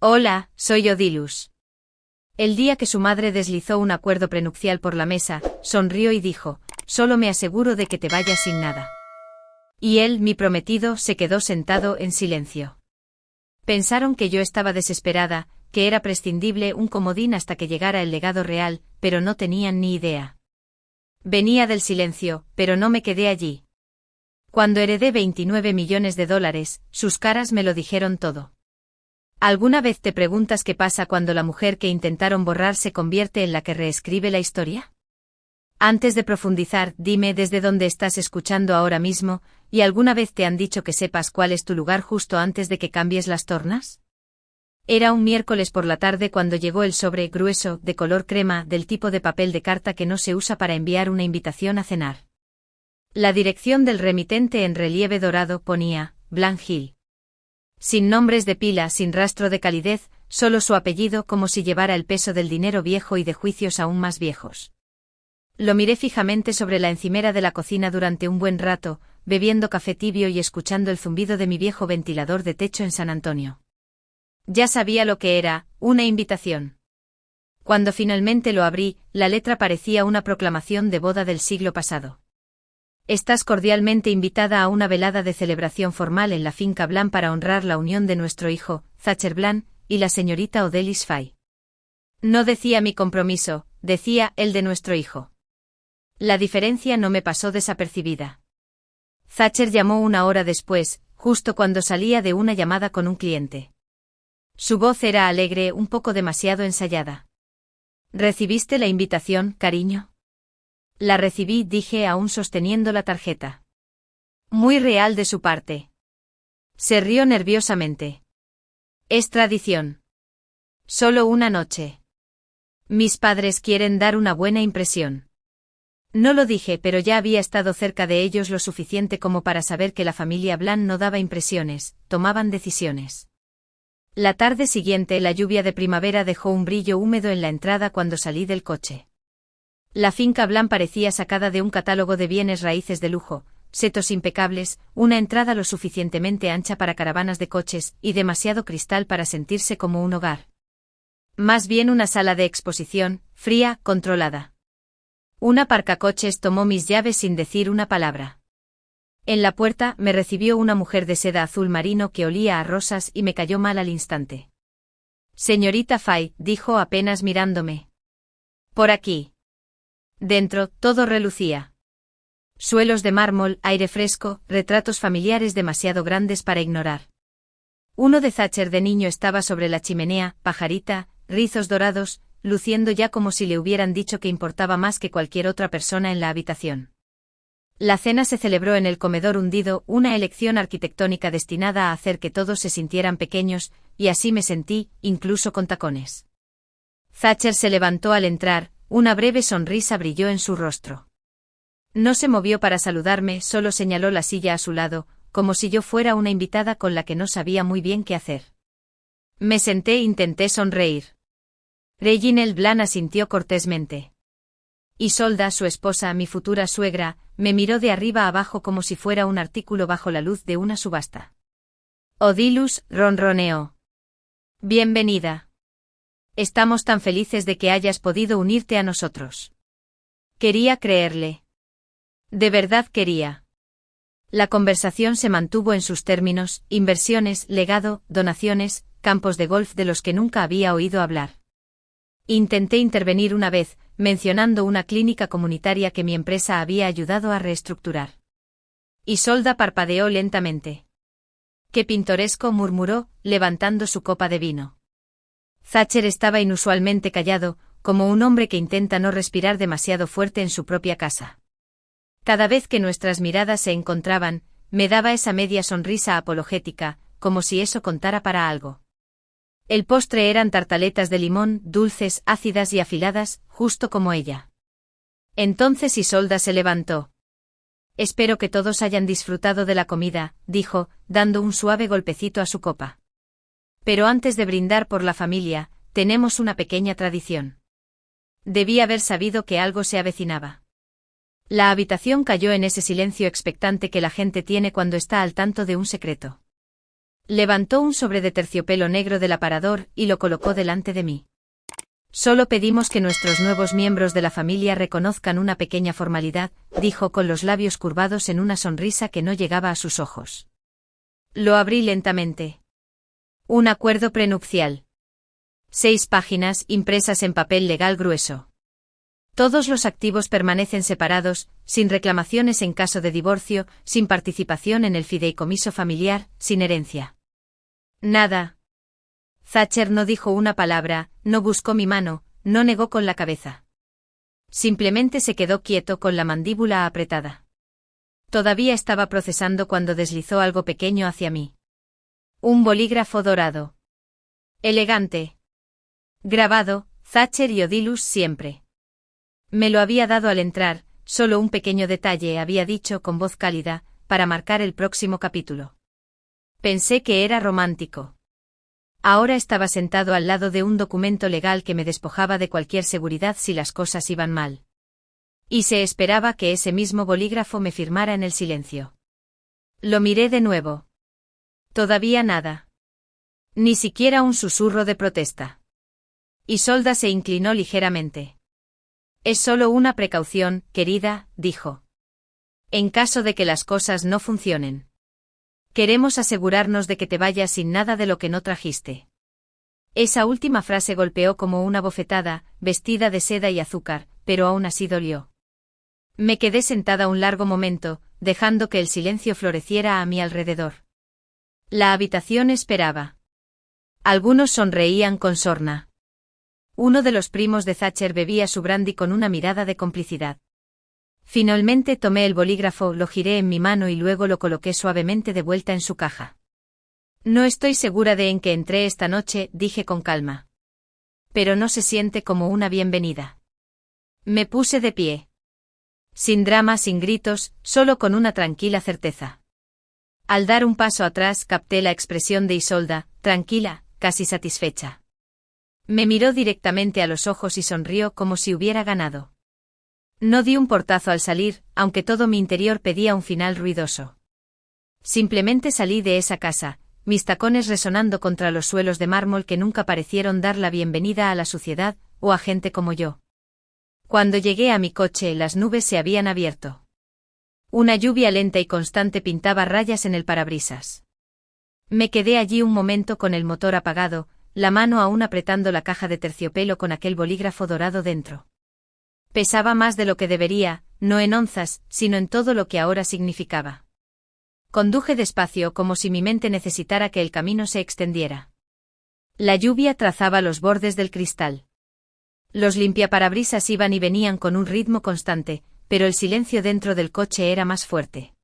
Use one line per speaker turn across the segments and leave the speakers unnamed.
Hola, soy Odilus. El día que su madre deslizó un acuerdo prenupcial por la mesa, sonrió y dijo, solo me aseguro de que te vayas sin nada. Y él, mi prometido, se quedó sentado en silencio. Pensaron que yo estaba desesperada, que era prescindible un comodín hasta que llegara el legado real, pero no tenían ni idea. Venía del silencio, pero no me quedé allí. Cuando heredé 29 millones de dólares, sus caras me lo dijeron todo. ¿Alguna vez te preguntas qué pasa cuando la mujer que intentaron borrar se convierte en la que reescribe la historia? Antes de profundizar, dime desde dónde estás escuchando ahora mismo, ¿y alguna vez te han dicho que sepas cuál es tu lugar justo antes de que cambies las tornas? Era un miércoles por la tarde cuando llegó el sobre grueso, de color crema, del tipo de papel de carta que no se usa para enviar una invitación a cenar. La dirección del remitente en relieve dorado ponía, Blanc Hill. Sin nombres de pila, sin rastro de calidez, solo su apellido como si llevara el peso del dinero viejo y de juicios aún más viejos. Lo miré fijamente sobre la encimera de la cocina durante un buen rato, bebiendo café tibio y escuchando el zumbido de mi viejo ventilador de techo en San Antonio. Ya sabía lo que era, una invitación. Cuando finalmente lo abrí, la letra parecía una proclamación de boda del siglo pasado. Estás cordialmente invitada a una velada de celebración formal en la finca Blanc para honrar la unión de nuestro hijo, Thatcher Blanc, y la señorita Odelis Fay. No decía mi compromiso, decía el de nuestro hijo. La diferencia no me pasó desapercibida. Thatcher llamó una hora después, justo cuando salía de una llamada con un cliente. Su voz era alegre, un poco demasiado ensayada. ¿Recibiste la invitación, cariño? La recibí, dije aún sosteniendo la tarjeta. Muy real de su parte. Se rió nerviosamente. Es tradición. Solo una noche. Mis padres quieren dar una buena impresión. No lo dije, pero ya había estado cerca de ellos lo suficiente como para saber que la familia Blanc no daba impresiones, tomaban decisiones. La tarde siguiente la lluvia de primavera dejó un brillo húmedo en la entrada cuando salí del coche. La finca Blanc parecía sacada de un catálogo de bienes raíces de lujo, setos impecables, una entrada lo suficientemente ancha para caravanas de coches y demasiado cristal para sentirse como un hogar. Más bien una sala de exposición, fría, controlada. Un aparcacoches tomó mis llaves sin decir una palabra. En la puerta me recibió una mujer de seda azul marino que olía a rosas y me cayó mal al instante. Señorita Fay, dijo apenas mirándome. Por aquí. Dentro, todo relucía. Suelos de mármol, aire fresco, retratos familiares demasiado grandes para ignorar. Uno de Thatcher de niño estaba sobre la chimenea, pajarita, rizos dorados, luciendo ya como si le hubieran dicho que importaba más que cualquier otra persona en la habitación. La cena se celebró en el comedor hundido, una elección arquitectónica destinada a hacer que todos se sintieran pequeños, y así me sentí, incluso con tacones. Thatcher se levantó al entrar, una breve sonrisa brilló en su rostro. No se movió para saludarme, solo señaló la silla a su lado, como si yo fuera una invitada con la que no sabía muy bien qué hacer. Me senté e intenté sonreír. Reginald Blanc asintió cortésmente. Isolda, su esposa, mi futura suegra, me miró de arriba abajo como si fuera un artículo bajo la luz de una subasta. Odilus ronroneó. Bienvenida. Estamos tan felices de que hayas podido unirte a nosotros. Quería creerle. De verdad quería. La conversación se mantuvo en sus términos, inversiones, legado, donaciones, campos de golf de los que nunca había oído hablar. Intenté intervenir una vez, mencionando una clínica comunitaria que mi empresa había ayudado a reestructurar. Isolda parpadeó lentamente. Qué pintoresco, murmuró, levantando su copa de vino. Thatcher estaba inusualmente callado, como un hombre que intenta no respirar demasiado fuerte en su propia casa. Cada vez que nuestras miradas se encontraban, me daba esa media sonrisa apologética, como si eso contara para algo. El postre eran tartaletas de limón, dulces, ácidas y afiladas, justo como ella. Entonces Isolda se levantó. Espero que todos hayan disfrutado de la comida, dijo, dando un suave golpecito a su copa. Pero antes de brindar por la familia, tenemos una pequeña tradición. Debí haber sabido que algo se avecinaba. La habitación cayó en ese silencio expectante que la gente tiene cuando está al tanto de un secreto. Levantó un sobre de terciopelo negro del aparador y lo colocó delante de mí. Solo pedimos que nuestros nuevos miembros de la familia reconozcan una pequeña formalidad, dijo con los labios curvados en una sonrisa que no llegaba a sus ojos. Lo abrí lentamente. Un acuerdo prenupcial. 6 páginas impresas en papel legal grueso. Todos los activos permanecen separados, sin reclamaciones en caso de divorcio, sin participación en el fideicomiso familiar, sin herencia. Nada. Thatcher no dijo una palabra, no buscó mi mano, no negó con la cabeza. Simplemente se quedó quieto con la mandíbula apretada. Todavía estaba procesando cuando deslizó algo pequeño hacia mí. Un bolígrafo dorado. Elegante. Grabado, Thatcher y Odilus siempre. Me lo había dado al entrar, solo un pequeño detalle, había dicho con voz cálida, para marcar el próximo capítulo. Pensé que era romántico. Ahora estaba sentado al lado de un documento legal que me despojaba de cualquier seguridad si las cosas iban mal. Y se esperaba que ese mismo bolígrafo me firmara en el silencio. Lo miré de nuevo. Todavía nada. Ni siquiera un susurro de protesta. Isolda se inclinó ligeramente. Es solo una precaución, querida, dijo. En caso de que las cosas no funcionen. Queremos asegurarnos de que te vayas sin nada de lo que no trajiste. Esa última frase golpeó como una bofetada, vestida de seda y azúcar, pero aún así dolió. Me quedé sentada un largo momento, dejando que el silencio floreciera a mi alrededor. La habitación esperaba. Algunos sonreían con sorna. Uno de los primos de Thatcher bebía su brandy con una mirada de complicidad. Finalmente tomé el bolígrafo, lo giré en mi mano y luego lo coloqué suavemente de vuelta en su caja. No estoy segura de en qué entré esta noche, dije con calma. Pero no se siente como una bienvenida. Me puse de pie. Sin drama, sin gritos, solo con una tranquila certeza. Al dar un paso atrás capté la expresión de Isolda, tranquila, casi satisfecha. Me miró directamente a los ojos y sonrió como si hubiera ganado. No di un portazo al salir, aunque todo mi interior pedía un final ruidoso. Simplemente salí de esa casa, mis tacones resonando contra los suelos de mármol que nunca parecieron dar la bienvenida a la suciedad, o a gente como yo. Cuando llegué a mi coche, las nubes se habían abierto. Una lluvia lenta y constante pintaba rayas en el parabrisas. Me quedé allí un momento con el motor apagado, la mano aún apretando la caja de terciopelo con aquel bolígrafo dorado dentro. Pesaba más de lo que debería, no en onzas, sino en todo lo que ahora significaba. Conduje despacio como si mi mente necesitara que el camino se extendiera. La lluvia trazaba los bordes del cristal. Los limpiaparabrisas iban y venían con un ritmo constante, pero el silencio dentro del coche era más fuerte.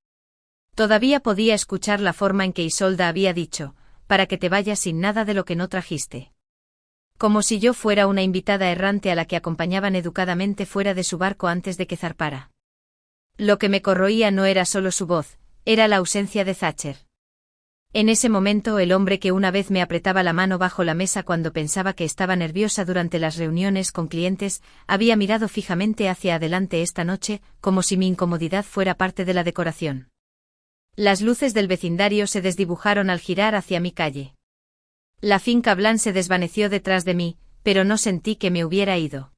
Todavía podía escuchar la forma en que Isolda había dicho, para que te vayas sin nada de lo que no trajiste. Como si yo fuera una invitada errante a la que acompañaban educadamente fuera de su barco antes de que zarpara. Lo que me corroía no era solo su voz, era la ausencia de Thatcher. En ese momento el hombre que una vez me apretaba la mano bajo la mesa cuando pensaba que estaba nerviosa durante las reuniones con clientes, había mirado fijamente hacia adelante esta noche, como si mi incomodidad fuera parte de la decoración. Las luces del vecindario se desdibujaron al girar hacia mi calle. La finca Blanc se desvaneció detrás de mí, pero no sentí que me hubiera ido.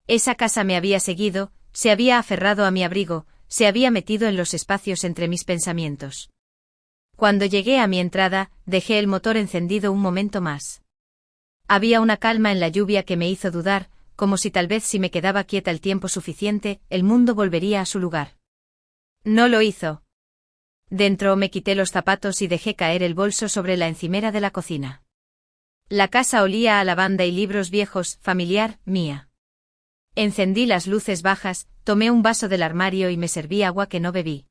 Esa casa me había seguido, se había aferrado a mi abrigo, se había metido en los espacios entre mis pensamientos. Cuando llegué a mi entrada, dejé el motor encendido un momento más. Había una calma en la lluvia que me hizo dudar, como si tal vez si me quedaba quieta el tiempo suficiente, el mundo volvería a su lugar. No lo hizo. Dentro me quité los zapatos y dejé caer el bolso sobre la encimera de la cocina. La casa olía a lavanda y libros viejos, familiar, mía. Encendí las luces bajas, tomé un vaso del armario y me serví agua que no bebí.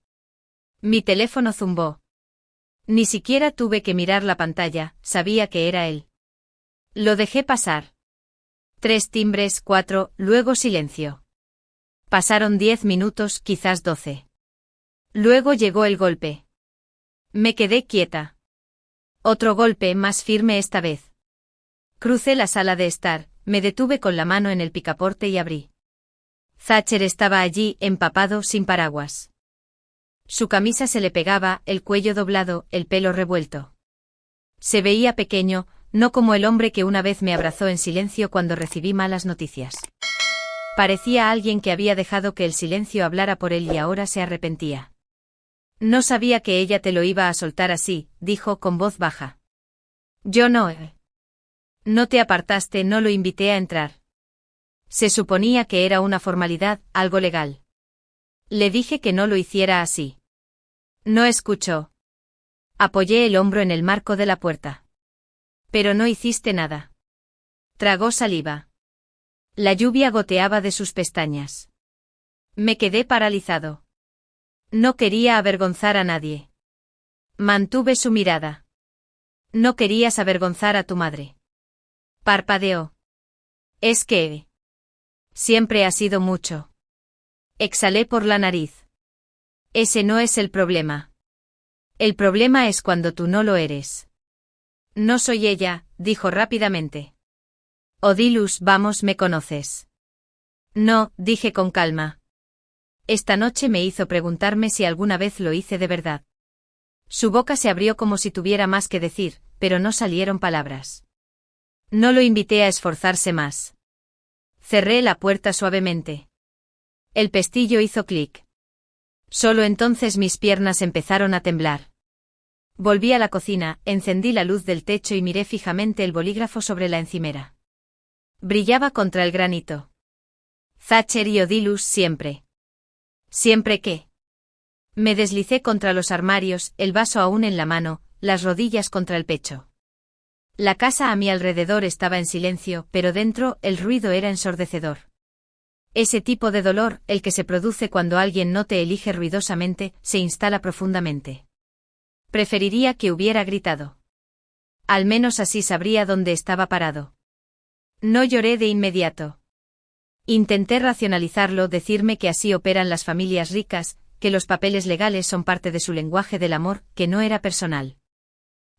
Mi teléfono zumbó. Ni siquiera tuve que mirar la pantalla, sabía que era él. Lo dejé pasar. 3 timbres, 4, luego silencio. Pasaron 10 minutos, quizás 12. Luego llegó el golpe. Me quedé quieta. Otro golpe, más firme esta vez. Crucé la sala de estar, me detuve con la mano en el picaporte y abrí. Thatcher estaba allí, empapado, sin paraguas. Su camisa se le pegaba, el cuello doblado, el pelo revuelto. Se veía pequeño, no como el hombre que una vez me abrazó en silencio cuando recibí malas noticias. Parecía alguien que había dejado que el silencio hablara por él y ahora se arrepentía. No sabía que ella te lo iba a soltar así, dijo con voz baja. Yo no. No te apartaste, no lo invité a entrar. Se suponía que era una formalidad, algo legal. Le dije que no lo hiciera así. No escuchó. Apoyé el hombro en el marco de la puerta. Pero no hiciste nada. Tragó saliva. La lluvia goteaba de sus pestañas. Me quedé paralizado. No quería avergonzar a nadie. Mantuve su mirada. No querías avergonzar a tu madre. Parpadeó. Es que... Siempre ha sido mucho. Exhalé por la nariz. Ese no es el problema. El problema es cuando tú no lo eres. No soy ella, dijo rápidamente. Odilus, vamos, me conoces. No, dije con calma. Esta noche me hizo preguntarme si alguna vez lo hice de verdad. Su boca se abrió como si tuviera más que decir, pero no salieron palabras. No lo invité a esforzarse más. Cerré la puerta suavemente. El pestillo hizo clic. Solo entonces mis piernas empezaron a temblar. Volví a la cocina, encendí la luz del techo y miré fijamente el bolígrafo sobre la encimera. Brillaba contra el granito. Thatcher y Odilus siempre. ¿Siempre qué? Me deslicé contra los armarios, el vaso aún en la mano, las rodillas contra el pecho. La casa a mi alrededor estaba en silencio, pero dentro el ruido era ensordecedor. Ese tipo de dolor, el que se produce cuando alguien no te elige ruidosamente, se instala profundamente. Preferiría que hubiera gritado. Al menos así sabría dónde estaba parado. No lloré de inmediato. Intenté racionalizarlo, decirme que así operan las familias ricas, que los papeles legales son parte de su lenguaje del amor, que no era personal.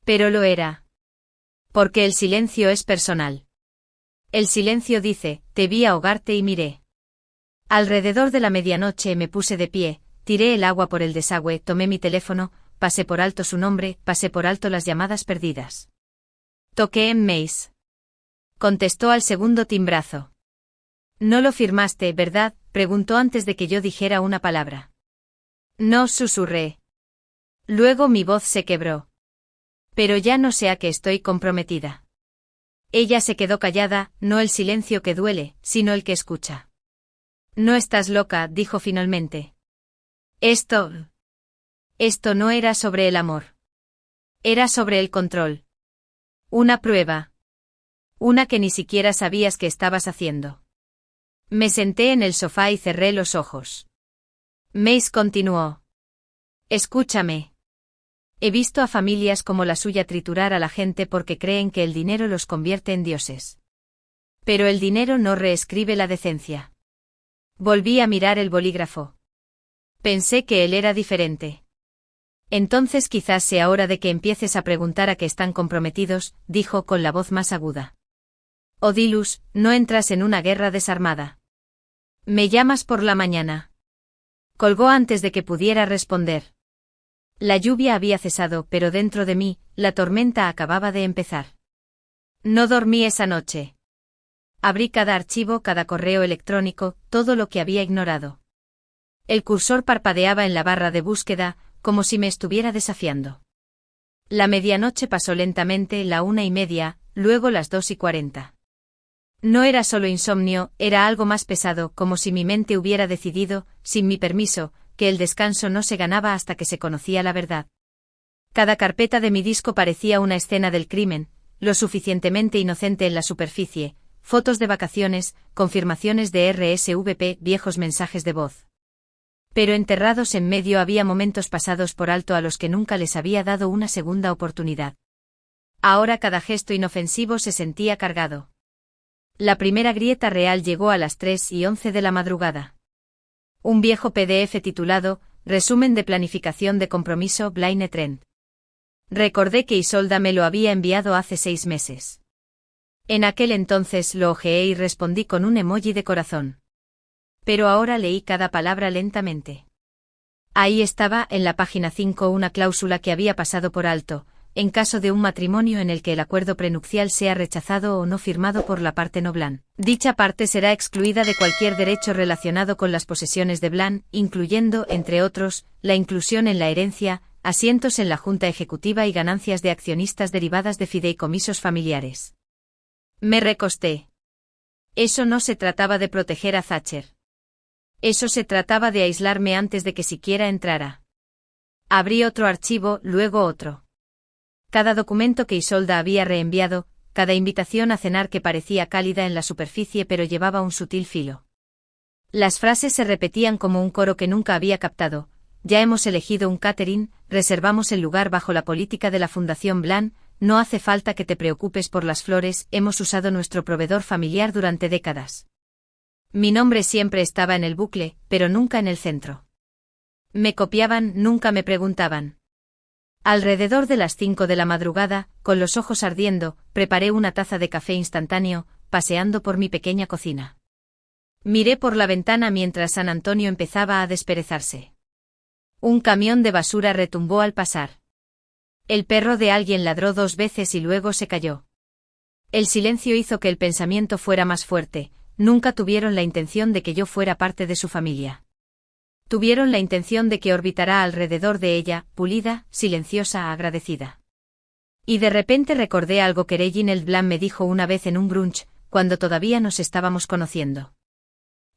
Pero lo era. Porque el silencio es personal. El silencio dice, te vi ahogarte y miré. Alrededor de la medianoche me puse de pie, tiré el agua por el desagüe, tomé mi teléfono, pasé por alto su nombre, pasé por alto las llamadas perdidas. Toqué en Mace. Contestó al segundo timbrazo. No lo firmaste, ¿verdad?, preguntó antes de que yo dijera una palabra. No, susurré. Luego mi voz se quebró. Pero ya no sé a qué estoy comprometida. Ella se quedó callada, no el silencio que duele, sino el que escucha. No estás loca, dijo finalmente. Esto no era sobre el amor. Era sobre el control. Una prueba. Una que ni siquiera sabías que estabas haciendo. Me senté en el sofá y cerré los ojos. Mace continuó. Escúchame. He visto a familias como la suya triturar a la gente porque creen que el dinero los convierte en dioses. Pero el dinero no reescribe la decencia. Volví a mirar el bolígrafo. Pensé que él era diferente. Entonces quizás sea hora de que empieces a preguntar a qué están comprometidos, dijo con la voz más aguda. Odilus, no entras en una guerra desarmada. Me llamas por la mañana. Colgó antes de que pudiera responder. La lluvia había cesado, pero dentro de mí, la tormenta acababa de empezar. No dormí esa noche. Abrí cada archivo, cada correo electrónico, todo lo que había ignorado. El cursor parpadeaba en la barra de búsqueda, como si me estuviera desafiando. La medianoche pasó lentamente, la 1:30, luego las 2:40. No era solo insomnio, era algo más pesado, como si mi mente hubiera decidido, sin mi permiso, que el descanso no se ganaba hasta que se conocía la verdad. Cada carpeta de mi disco parecía una escena del crimen, lo suficientemente inocente en la superficie, fotos de vacaciones, confirmaciones de RSVP, viejos mensajes de voz. Pero enterrados en medio había momentos pasados por alto a los que nunca les había dado una segunda oportunidad. Ahora cada gesto inofensivo se sentía cargado. La primera grieta real llegó a las 3:11 de la madrugada. Un viejo PDF titulado, Resumen de planificación de compromiso Blaine Trent. Recordé que Isolda me lo había enviado hace 6 meses. En aquel entonces lo hojeé y respondí con un emoji de corazón. Pero ahora leí cada palabra lentamente. Ahí estaba, en la página 5, una cláusula que había pasado por alto, en caso de un matrimonio en el que el acuerdo prenupcial sea rechazado o no firmado por la parte no Blan. Dicha parte será excluida de cualquier derecho relacionado con las posesiones de Blan, incluyendo, entre otros, la inclusión en la herencia, asientos en la Junta Ejecutiva y ganancias de accionistas derivadas de fideicomisos familiares. Me recosté. Eso no se trataba de proteger a Thatcher. Eso se trataba de aislarme antes de que siquiera entrara. Abrí otro archivo, luego otro. Cada documento que Isolda había reenviado, cada invitación a cenar que parecía cálida en la superficie pero llevaba un sutil filo. Las frases se repetían como un coro que nunca había captado. Ya hemos elegido un catering, reservamos el lugar bajo la política de la Fundación Blan, no hace falta que te preocupes por las flores, hemos usado nuestro proveedor familiar durante décadas. Mi nombre siempre estaba en el bucle, pero nunca en el centro. Me copiaban, nunca me preguntaban. Alrededor de las 5 de la madrugada, con los ojos ardiendo, preparé una taza de café instantáneo, paseando por mi pequeña cocina. Miré por la ventana mientras San Antonio empezaba a desperezarse. Un camión de basura retumbó al pasar. El perro de alguien ladró 2 veces y luego se cayó. El silencio hizo que el pensamiento fuera más fuerte. Nunca tuvieron la intención de que yo fuera parte de su familia. Tuvieron la intención de que orbitara alrededor de ella, pulida, silenciosa, agradecida. Y de repente recordé algo que Reginald Blan me dijo una vez en un brunch, cuando todavía nos estábamos conociendo.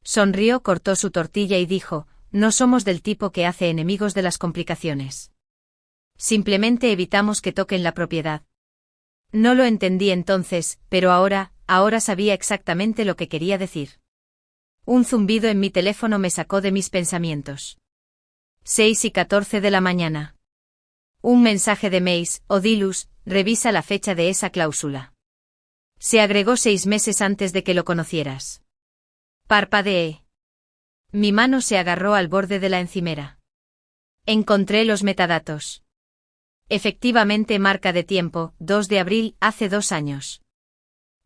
Sonrió, cortó su tortilla y dijo, no somos del tipo que hace enemigos de las complicaciones. Simplemente evitamos que toquen la propiedad. No lo entendí entonces, pero ahora sabía exactamente lo que quería decir. Un zumbido en mi teléfono me sacó de mis pensamientos. 6:14 de la mañana. Un mensaje de Mace, Odilus, revisa la fecha de esa cláusula. Se agregó 6 meses antes de que lo conocieras. Parpadeé. Mi mano se agarró al borde de la encimera. Encontré los metadatos. Efectivamente, marca de tiempo, 2 de abril, hace 2 años.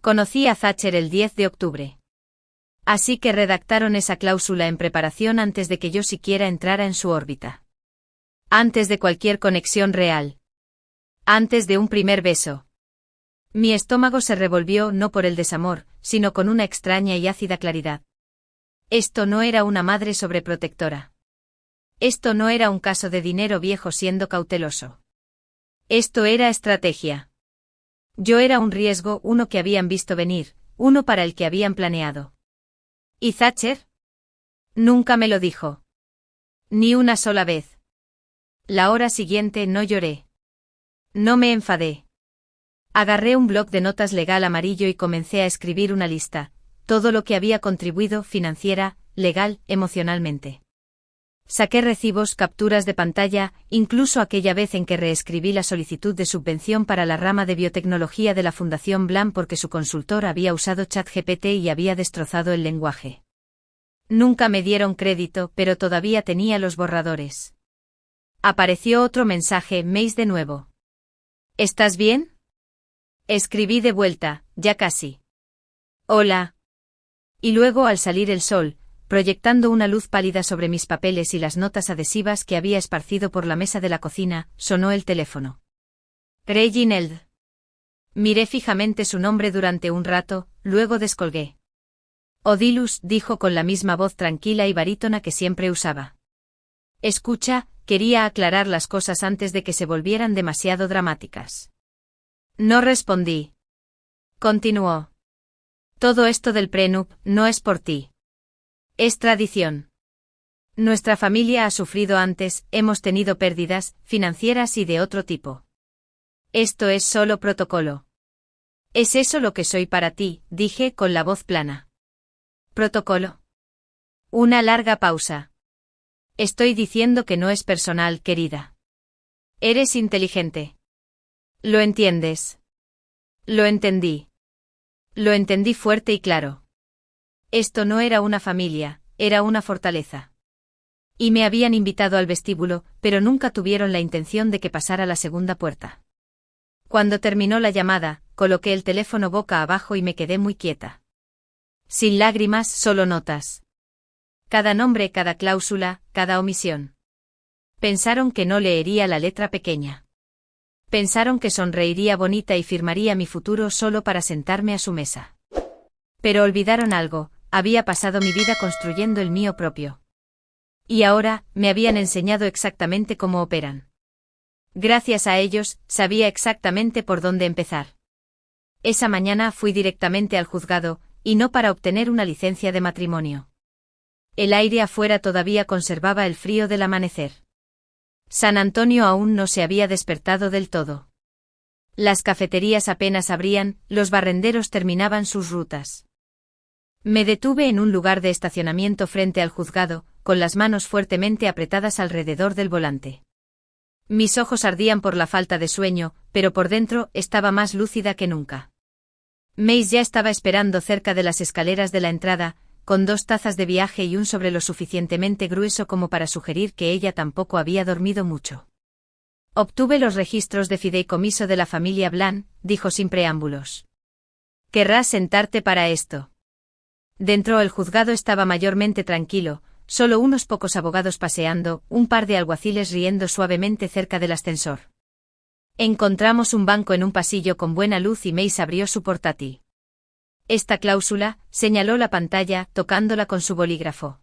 Conocí a Thatcher el 10 de octubre. Así que redactaron esa cláusula en preparación antes de que yo siquiera entrara en su órbita. Antes de cualquier conexión real. Antes de un primer beso. Mi estómago se revolvió no por el desamor, sino con una extraña y ácida claridad. Esto no era una madre sobreprotectora. Esto no era un caso de dinero viejo siendo cauteloso. Esto era estrategia. Yo era un riesgo, uno que habían visto venir, uno para el que habían planeado. ¿Y Thatcher? Nunca me lo dijo. Ni una sola vez. La hora siguiente no lloré. No me enfadé. Agarré un bloc de notas legal amarillo y comencé a escribir una lista, todo lo que había contribuido financiera, legal, emocionalmente. Saqué recibos, capturas de pantalla, incluso aquella vez en que reescribí la solicitud de subvención para la rama de biotecnología de la Fundación Blan porque su consultor había usado ChatGPT y había destrozado el lenguaje. Nunca me dieron crédito, pero todavía tenía los borradores. Apareció otro mensaje, Mace de nuevo. ¿Estás bien? Escribí de vuelta, ya casi. Hola. Y luego al salir el sol, proyectando una luz pálida sobre mis papeles y las notas adhesivas que había esparcido por la mesa de la cocina, sonó el teléfono. Reginald. Miré fijamente su nombre durante un rato, luego descolgué. Odilus, dijo con la misma voz tranquila y barítona que siempre usaba. Escucha, quería aclarar las cosas antes de que se volvieran demasiado dramáticas. No respondí. Continuó. Todo esto del prenup no es por ti. Es tradición. Nuestra familia ha sufrido antes, hemos tenido pérdidas, financieras y de otro tipo. Esto es solo protocolo. ¿Es eso lo que soy para ti?, dije con la voz plana. ¿Protocolo? Una larga pausa. Estoy diciendo que no es personal, querida. Eres inteligente. ¿Lo entiendes? Lo entendí. Lo entendí fuerte y claro. Esto no era una familia, era una fortaleza. Y me habían invitado al vestíbulo, pero nunca tuvieron la intención de que pasara la segunda puerta. Cuando terminó la llamada, coloqué el teléfono boca abajo y me quedé muy quieta. Sin lágrimas, solo notas. Cada nombre, cada cláusula, cada omisión. Pensaron que no leería la letra pequeña. Pensaron que sonreiría bonita y firmaría mi futuro solo para sentarme a su mesa. Pero olvidaron algo, había pasado mi vida construyendo el mío propio. Y ahora, me habían enseñado exactamente cómo operan. Gracias a ellos, sabía exactamente por dónde empezar. Esa mañana fui directamente al juzgado, y no para obtener una licencia de matrimonio. El aire afuera todavía conservaba el frío del amanecer. San Antonio aún no se había despertado del todo. Las cafeterías apenas abrían, los barrenderos terminaban sus rutas. Me detuve en un lugar de estacionamiento frente al juzgado, con las manos fuertemente apretadas alrededor del volante. Mis ojos ardían por la falta de sueño, pero por dentro estaba más lúcida que nunca. Mace ya estaba esperando cerca de las escaleras de la entrada, con 2 tazas de viaje y un sobre lo suficientemente grueso como para sugerir que ella tampoco había dormido mucho. Obtuve los registros de fideicomiso de la familia Bland, dijo sin preámbulos. ¿Querrás sentarte para esto? Dentro el juzgado estaba mayormente tranquilo, solo unos pocos abogados paseando, un par de alguaciles riendo suavemente cerca del ascensor. Encontramos un banco en un pasillo con buena luz y Mace abrió su portátil. Esta cláusula, señaló la pantalla, tocándola con su bolígrafo.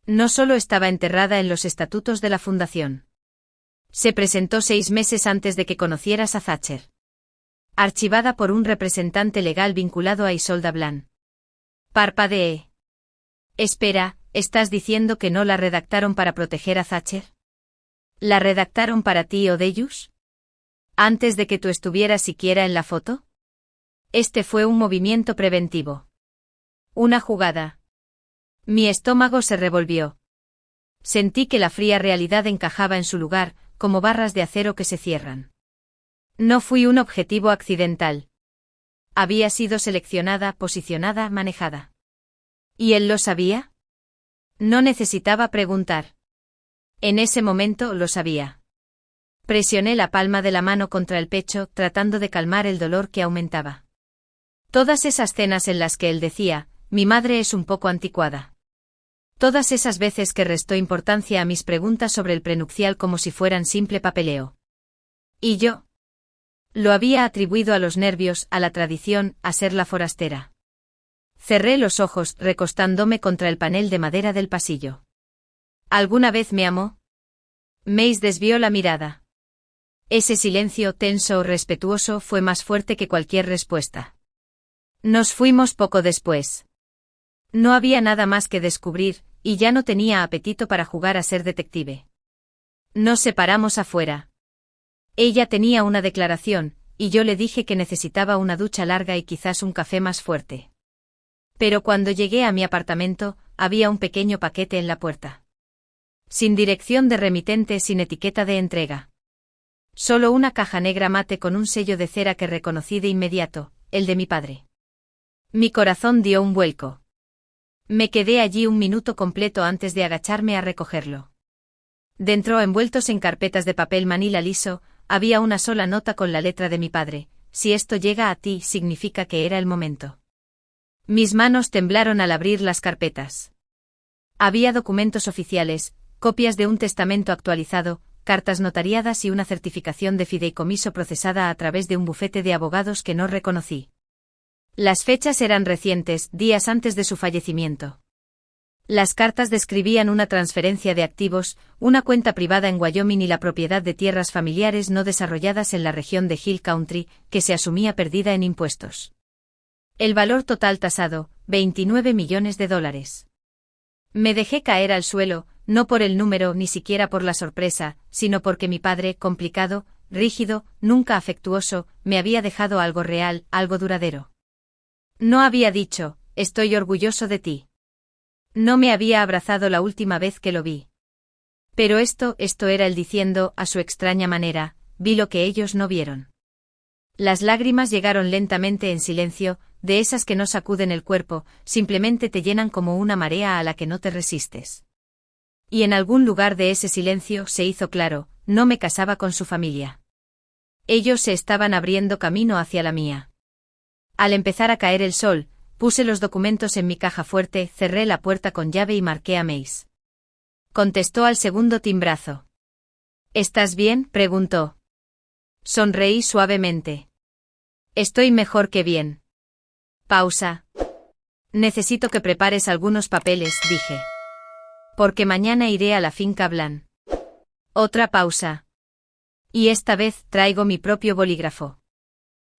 No solo estaba enterrada en los estatutos de la fundación. Se presentó 6 meses antes de que conocieras a Thatcher. Archivada por un representante legal vinculado a Isolda Bland. Parpadeé. Espera, ¿estás diciendo que no la redactaron para proteger a Thatcher? ¿La redactaron para ti o Deyus? ¿Antes de que tú estuvieras siquiera en la foto? Este fue un movimiento preventivo. Una jugada. Mi estómago se revolvió. Sentí que la fría realidad encajaba en su lugar, como barras de acero que se cierran. No fui un objetivo accidental. Había sido seleccionada, posicionada, manejada. ¿Y él lo sabía? No necesitaba preguntar. En ese momento lo sabía. Presioné la palma de la mano contra el pecho, tratando de calmar el dolor que aumentaba. Todas esas cenas en las que él decía, mi madre es un poco anticuada. Todas esas veces que restó importancia a mis preguntas sobre el prenupcial como si fueran simple papeleo. ¿Y yo? Lo había atribuido a los nervios, a la tradición, a ser la forastera. Cerré los ojos, recostándome contra el panel de madera del pasillo. ¿Alguna vez me amó? Mace desvió la mirada. Ese silencio tenso, respetuoso, fue más fuerte que cualquier respuesta. Nos fuimos poco después. No había nada más que descubrir, y ya no tenía apetito para jugar a ser detective. Nos separamos afuera. Ella tenía una declaración, y yo le dije que necesitaba una ducha larga y quizás un café más fuerte. Pero cuando llegué a mi apartamento, había un pequeño paquete en la puerta. Sin dirección de remitente, sin etiqueta de entrega. Solo una caja negra mate con un sello de cera que reconocí de inmediato, el de mi padre. Mi corazón dio un vuelco. Me quedé allí un minuto completo antes de agacharme a recogerlo. Dentro, envueltos en carpetas de papel manila liso, había una sola nota con la letra de mi padre: si esto llega a ti, significa que era el momento. Mis manos temblaron al abrir las carpetas. Había documentos oficiales, copias de un testamento actualizado, cartas notariadas y una certificación de fideicomiso procesada a través de un bufete de abogados que no reconocí. Las fechas eran recientes, días antes de su fallecimiento. Las cartas describían una transferencia de activos, una cuenta privada en Wyoming y la propiedad de tierras familiares no desarrolladas en la región de Hill Country, que se asumía perdida en impuestos. El valor total tasado, $29 millones. Me dejé caer al suelo, no por el número ni siquiera por la sorpresa, sino porque mi padre, complicado, rígido, nunca afectuoso, me había dejado algo real, algo duradero. No había dicho, estoy orgulloso de ti. No me había abrazado la última vez que lo vi. Pero esto era él diciendo, a su extraña manera, vi lo que ellos no vieron. Las lágrimas llegaron lentamente en silencio, de esas que no sacuden el cuerpo, simplemente te llenan como una marea a la que no te resistes. Y en algún lugar de ese silencio se hizo claro, no me casaba con su familia. Ellos se estaban abriendo camino hacia la mía. Al empezar a caer el sol, puse los documentos en mi caja fuerte, cerré la puerta con llave y marqué a Mace. Contestó al segundo timbrazo. ¿Estás bien?, preguntó. Sonreí suavemente. Estoy mejor que bien. Pausa. Necesito que prepares algunos papeles, dije. Porque mañana iré a la finca Blan. Otra pausa. Y esta vez traigo mi propio bolígrafo.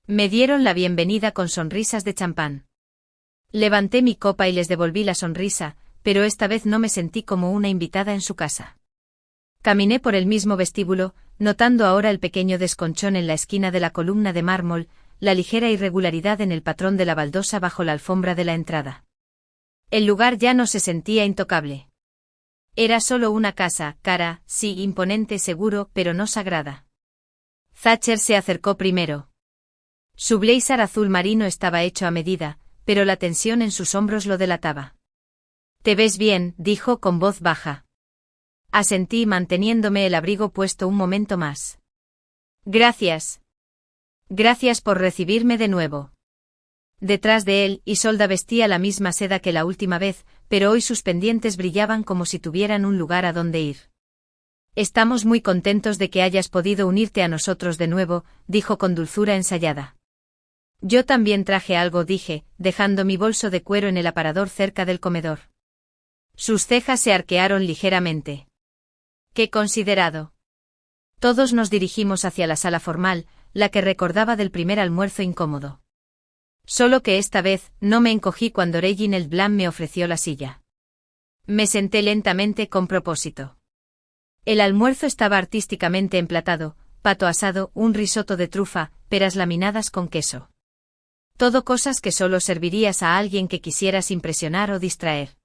Me dieron la bienvenida con sonrisas de champán. Levanté mi copa y les devolví la sonrisa, pero esta vez no me sentí como una invitada en su casa. Caminé por el mismo vestíbulo, notando ahora el pequeño desconchón en la esquina de la columna de mármol, la ligera irregularidad en el patrón de la baldosa bajo la alfombra de la entrada. El lugar ya no se sentía intocable. Era solo una casa, cara, sí, imponente, seguro, pero no sagrada. Thatcher se acercó primero. Su blazer azul marino estaba hecho a medida, pero la tensión en sus hombros lo delataba. «Te ves bien», dijo con voz baja. Asentí manteniéndome el abrigo puesto un momento más. «Gracias. Gracias por recibirme de nuevo». Detrás de él, Isolda vestía la misma seda que la última vez, pero hoy sus pendientes brillaban como si tuvieran un lugar a donde ir. «Estamos muy contentos de que hayas podido unirte a nosotros de nuevo», dijo con dulzura ensayada. «Yo también traje algo», dije, dejando mi bolso de cuero en el aparador cerca del comedor. Sus cejas se arquearon ligeramente. «Qué considerado». Todos nos dirigimos hacia la sala formal, la que recordaba del primer almuerzo incómodo. Solo que esta vez no me encogí cuando Reginald Blan me ofreció la silla. Me senté lentamente con propósito. El almuerzo estaba artísticamente emplatado, pato asado, un risotto de trufa, peras laminadas con queso. Todo cosas que solo servirías a alguien que quisieras impresionar o distraer.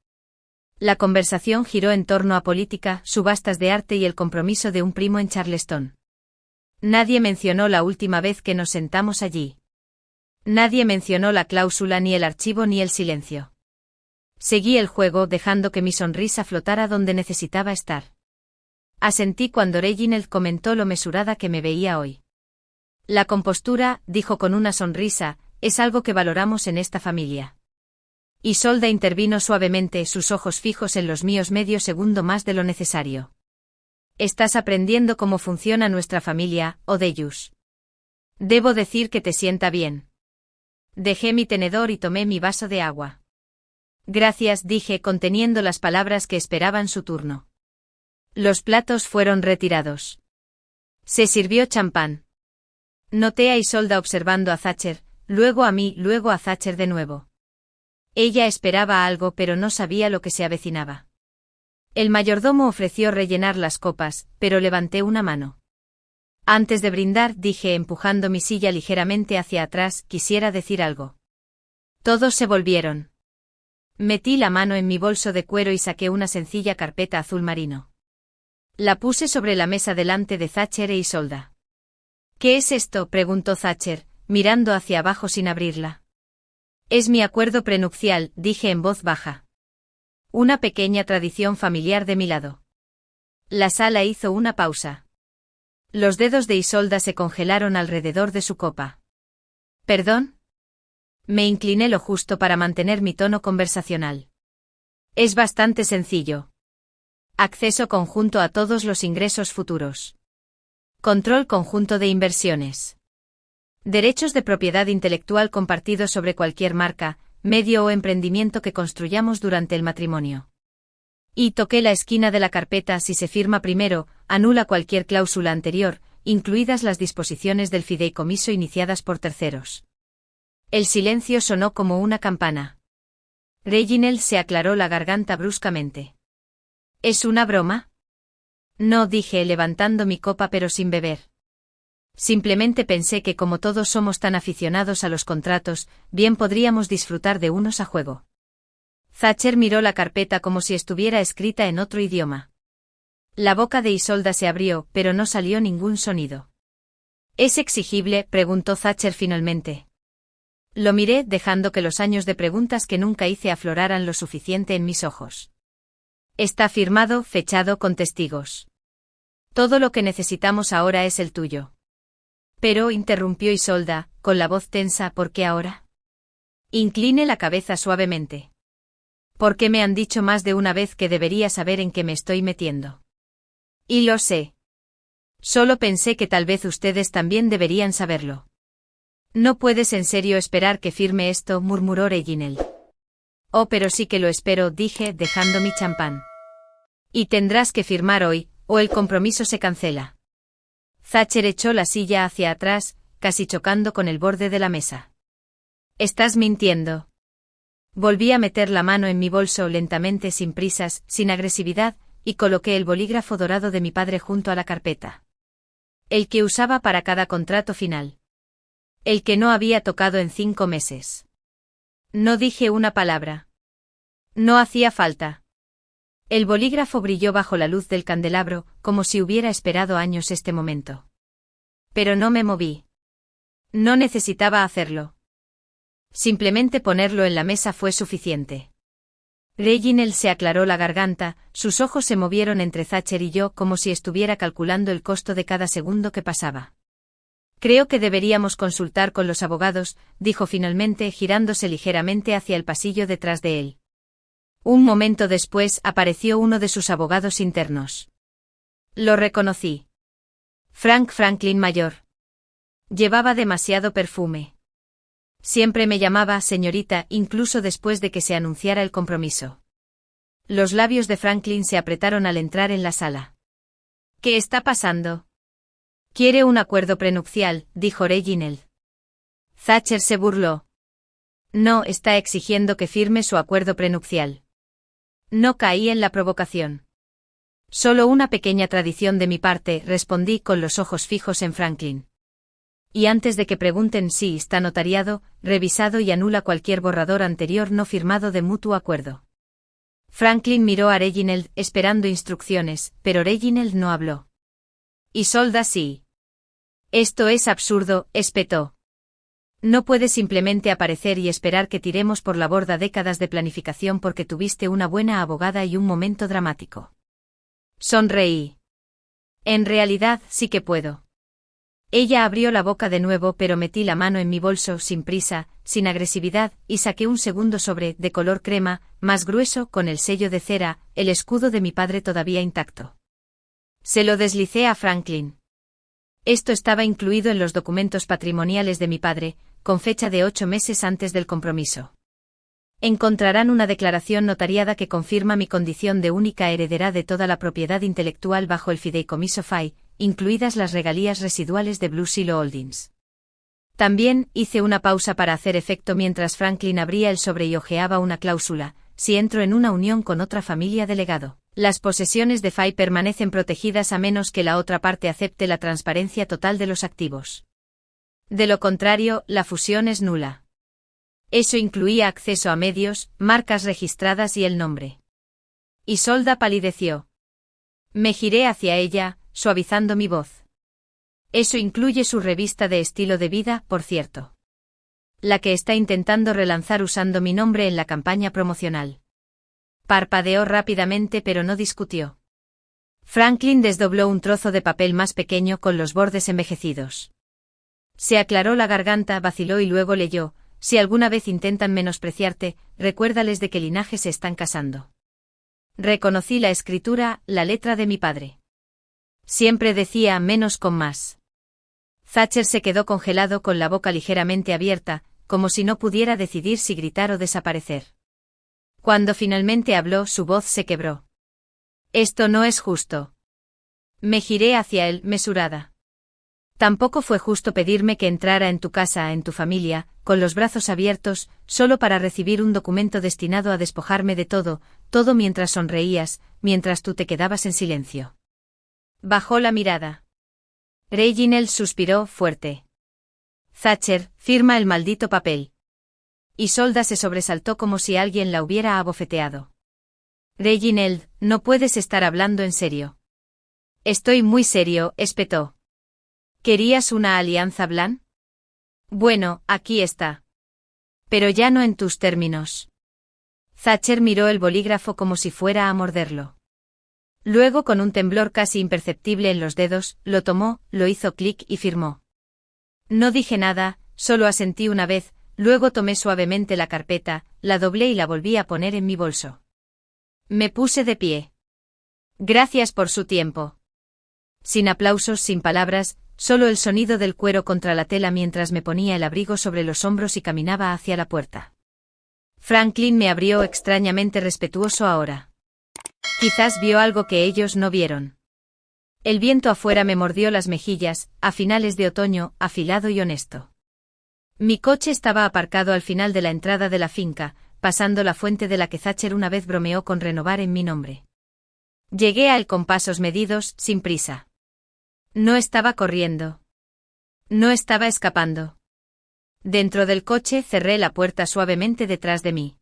La conversación giró en torno a política, subastas de arte y el compromiso de un primo en Charleston. Nadie mencionó la última vez que nos sentamos allí. Nadie mencionó la cláusula, ni el archivo, ni el silencio. Seguí el juego, dejando que mi sonrisa flotara donde necesitaba estar. Asentí cuando Reginald comentó lo mesurada que me veía hoy. La compostura, dijo con una sonrisa, es algo que valoramos en esta familia. Isolda intervino suavemente, sus ojos fijos en los míos medio segundo más de lo necesario. Estás aprendiendo cómo funciona nuestra familia, Odellus. Debo decir que te sienta bien. Dejé mi tenedor y tomé mi vaso de agua. Gracias, dije conteniendo las palabras que esperaban su turno. Los platos fueron retirados. Se sirvió champán. Noté a Isolda observando a Thatcher, luego a mí, luego a Thatcher de nuevo. Ella esperaba algo pero no sabía lo que se avecinaba. El mayordomo ofreció rellenar las copas, pero levanté una mano. Antes de brindar, dije empujando mi silla ligeramente hacia atrás, quisiera decir algo. Todos se volvieron. Metí la mano en mi bolso de cuero y saqué una sencilla carpeta azul marino. La puse sobre la mesa delante de Thatcher e Isolda. «¿Qué es esto?», preguntó Thatcher, mirando hacia abajo sin abrirla. «Es mi acuerdo prenupcial», dije en voz baja. «Una pequeña tradición familiar de mi lado». La sala hizo una pausa. Los dedos de Isolda se congelaron alrededor de su copa. «¿Perdón?». Me incliné lo justo para mantener mi tono conversacional. «Es bastante sencillo. Acceso conjunto a todos los ingresos futuros. Control conjunto de inversiones. Derechos de propiedad intelectual compartidos sobre cualquier marca, medio o emprendimiento que construyamos durante el matrimonio». Y toqué la esquina de la carpeta. «Si se firma primero, anula cualquier cláusula anterior, incluidas las disposiciones del fideicomiso iniciadas por terceros». El silencio sonó como una campana. Reginald se aclaró la garganta bruscamente. «¿Es una broma?». «No», dije levantando mi copa pero sin beber. Simplemente pensé que como todos somos tan aficionados a los contratos, bien podríamos disfrutar de unos a juego. Thatcher miró la carpeta como si estuviera escrita en otro idioma. La boca de Isolda se abrió, pero no salió ningún sonido. «¿Es exigible?», preguntó Thatcher finalmente. Lo miré, dejando que los años de preguntas que nunca hice afloraran lo suficiente en mis ojos. «Está firmado, fechado con testigos. Todo lo que necesitamos ahora es el tuyo». «Pero», interrumpió Isolda, con la voz tensa, «¿por qué ahora?». Incliné la cabeza suavemente. «Porque me han dicho más de una vez que debería saber en qué me estoy metiendo». «Y lo sé». Solo pensé que tal vez ustedes también deberían saberlo. No puedes en serio esperar que firme esto, murmuró Reginald. Oh, pero sí que lo espero, dije, dejando mi champán. Y tendrás que firmar hoy, o el compromiso se cancela. Thatcher echó la silla hacia atrás, casi chocando con el borde de la mesa. Estás mintiendo. Volví a meter la mano en mi bolso lentamente, sin prisas, sin agresividad, y coloqué el bolígrafo dorado de mi padre junto a la carpeta. El que usaba para cada contrato final. El que no había tocado en 5 meses. No dije una palabra. No hacía falta. El bolígrafo brilló bajo la luz del candelabro, como si hubiera esperado años este momento. Pero no me moví. No necesitaba hacerlo. Simplemente ponerlo en la mesa fue suficiente. Reginald se aclaró la garganta, sus ojos se movieron entre Thatcher y yo como si estuviera calculando el costo de cada segundo que pasaba. Creo que deberíamos consultar con los abogados, dijo finalmente, girándose ligeramente hacia el pasillo detrás de él. Un momento después apareció uno de sus abogados internos. Lo reconocí. Frank Franklin mayor. Llevaba demasiado perfume. Siempre me llamaba señorita, incluso después de que se anunciara el compromiso. Los labios de Franklin se apretaron al entrar en la sala. ¿Qué está pasando? Quiere un acuerdo prenupcial, dijo Reginald. Thatcher se burló. No, está exigiendo que firme su acuerdo prenupcial. No caí en la provocación. Solo una pequeña tradición de mi parte, respondí con los ojos fijos en Franklin. Y antes de que pregunten si está notariado, revisado y anula cualquier borrador anterior no firmado de mutuo acuerdo. Franklin miró a Reginald, esperando instrucciones, pero Reginald no habló. Isolda sí. Esto es absurdo, espetó. No puedes simplemente aparecer y esperar que tiremos por la borda décadas de planificación porque tuviste una buena abogada y un momento dramático. Sonreí. En realidad sí que puedo. Ella abrió la boca de nuevo, pero metí la mano en mi bolso sin prisa, sin agresividad, y saqué un segundo sobre, de color crema, más grueso, con el sello de cera, el escudo de mi padre todavía intacto. Se lo deslicé a Franklin. Esto estaba incluido en los documentos patrimoniales de mi padre, con fecha de 8 meses antes del compromiso. Encontrarán una declaración notariada que confirma mi condición de única heredera de toda la propiedad intelectual bajo el fideicomiso FAI, incluidas las regalías residuales de Blue Silo Holdings. También hice una pausa para hacer efecto mientras Franklin abría el sobre y hojeaba una cláusula: si entro en una unión con otra familia de legado, las posesiones de FAI permanecen protegidas a menos que la otra parte acepte la transparencia total de los activos. De lo contrario, la fusión es nula. Eso incluía acceso a medios, marcas registradas y el nombre. Isolda palideció. Me giré hacia ella, suavizando mi voz. Eso incluye su revista de estilo de vida, por cierto. La que está intentando relanzar usando mi nombre en la campaña promocional. Parpadeó rápidamente pero no discutió. Franklin desdobló un trozo de papel más pequeño con los bordes envejecidos. Se aclaró la garganta, vaciló y luego leyó: si alguna vez intentan menospreciarte, recuérdales de qué linaje se están casando. Reconocí la escritura, la letra de mi padre. Siempre decía menos con más. Thatcher se quedó congelado con la boca ligeramente abierta, como si no pudiera decidir si gritar o desaparecer. Cuando finalmente habló, su voz se quebró. Esto no es justo. Me giré hacia él, mesurada. Tampoco fue justo pedirme que entrara en tu casa, en tu familia, con los brazos abiertos, solo para recibir un documento destinado a despojarme de todo, todo mientras sonreías, mientras tú te quedabas en silencio. Bajó la mirada. Reginald suspiró fuerte. Thatcher, firma el maldito papel. Isolda se sobresaltó como si alguien la hubiera abofeteado. Reginald, no puedes estar hablando en serio. Estoy muy serio, espetó. ¿Querías una alianza Blan? Bueno, aquí está. Pero ya no en tus términos. Thatcher miró el bolígrafo como si fuera a morderlo. Luego, con un temblor casi imperceptible en los dedos, lo tomó, lo hizo clic y firmó. No dije nada, solo asentí una vez, luego tomé suavemente la carpeta, la doblé y la volví a poner en mi bolso. Me puse de pie. Gracias por su tiempo. Sin aplausos, sin palabras, solo el sonido del cuero contra la tela mientras me ponía el abrigo sobre los hombros y caminaba hacia la puerta. Franklin me abrió extrañamente respetuoso ahora. Quizás vio algo que ellos no vieron. El viento afuera me mordió las mejillas, a finales de otoño, afilado y honesto. Mi coche estaba aparcado al final de la entrada de la finca, pasando la fuente de la que Thatcher una vez bromeó con renovar en mi nombre. Llegué al con pasos medidos, sin prisa. No estaba corriendo. No estaba escapando. Dentro del coche cerré la puerta suavemente detrás de mí.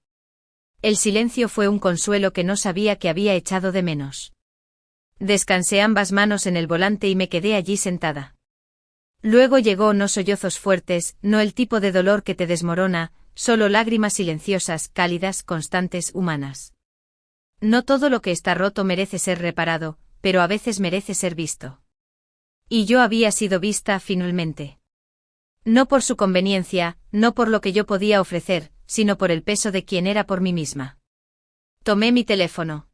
El silencio fue un consuelo que no sabía que había echado de menos. Descansé ambas manos en el volante y me quedé allí sentada. Luego llegó no sollozos fuertes, no el tipo de dolor que te desmorona, solo lágrimas silenciosas, cálidas, constantes, humanas. No todo lo que está roto merece ser reparado, pero a veces merece ser visto. Y yo había sido vista finalmente. No por su conveniencia, no por lo que yo podía ofrecer, sino por el peso de quien era por mí misma. Tomé mi teléfono.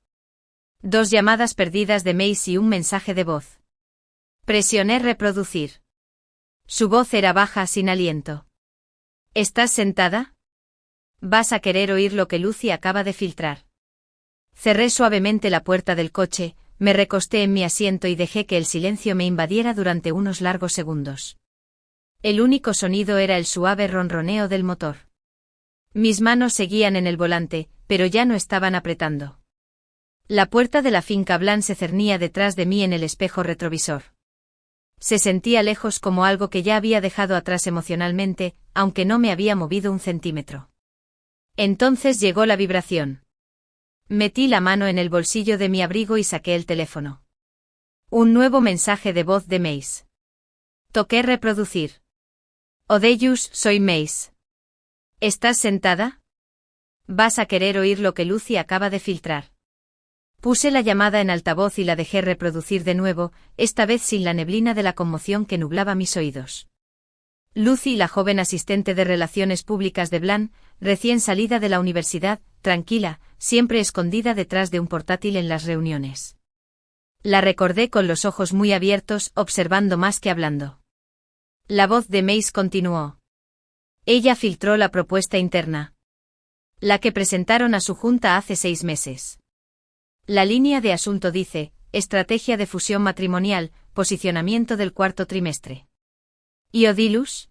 2 llamadas perdidas de Mace y un mensaje de voz. Presioné reproducir. Su voz era baja, sin aliento. ¿Estás sentada? Vas a querer oír lo que Lucy acaba de filtrar. Cerré suavemente la puerta del coche, me recosté en mi asiento y dejé que el silencio me invadiera durante unos largos segundos. El único sonido era el suave ronroneo del motor. Mis manos seguían en el volante, pero ya no estaban apretando. La puerta de la finca Blan se cernía detrás de mí en el espejo retrovisor. Se sentía lejos, como algo que ya había dejado atrás emocionalmente, aunque no me había movido un centímetro. Entonces llegó la vibración. Metí la mano en el bolsillo de mi abrigo y saqué el teléfono. Un nuevo mensaje de voz de Mace. Toqué reproducir. Odellus, soy Mace. ¿Estás sentada? Vas a querer oír lo que Lucy acaba de filtrar. Puse la llamada en altavoz y la dejé reproducir de nuevo, esta vez sin la neblina de la conmoción que nublaba mis oídos. Lucy, la joven asistente de Relaciones Públicas de Blan, recién salida de la universidad, tranquila, siempre escondida detrás de un portátil en las reuniones. La recordé con los ojos muy abiertos, observando más que hablando. La voz de Mace continuó. Ella filtró la propuesta interna. La que presentaron a su junta hace 6 meses. La línea de asunto dice, estrategia de fusión matrimonial, posicionamiento del 4º trimestre. ¿Y Odilus?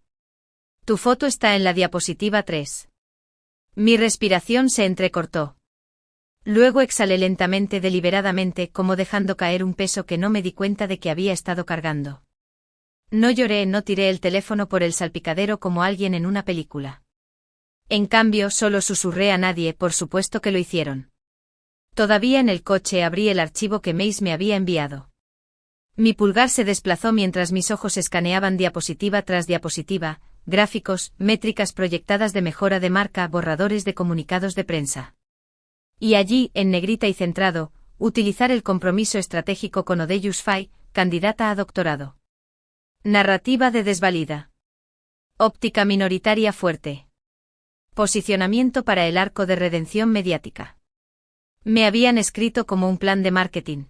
Tu foto está en la diapositiva 3. Mi respiración se entrecortó. Luego exhalé lentamente, deliberadamente, como dejando caer un peso que no me di cuenta de que había estado cargando. No lloré, no tiré el teléfono por el salpicadero como alguien en una película. En cambio, solo susurré a nadie, por supuesto que lo hicieron. Todavía en el coche abrí el archivo que Mace me había enviado. Mi pulgar se desplazó mientras mis ojos escaneaban diapositiva tras diapositiva, gráficos, métricas proyectadas de mejora de marca, borradores de comunicados de prensa. Y allí, en negrita y centrado, utilizar el compromiso estratégico con Odellus Fay, candidata a doctorado. Narrativa de desvalida. Óptica minoritaria fuerte. Posicionamiento para el arco de redención mediática. Me habían escrito como un plan de marketing.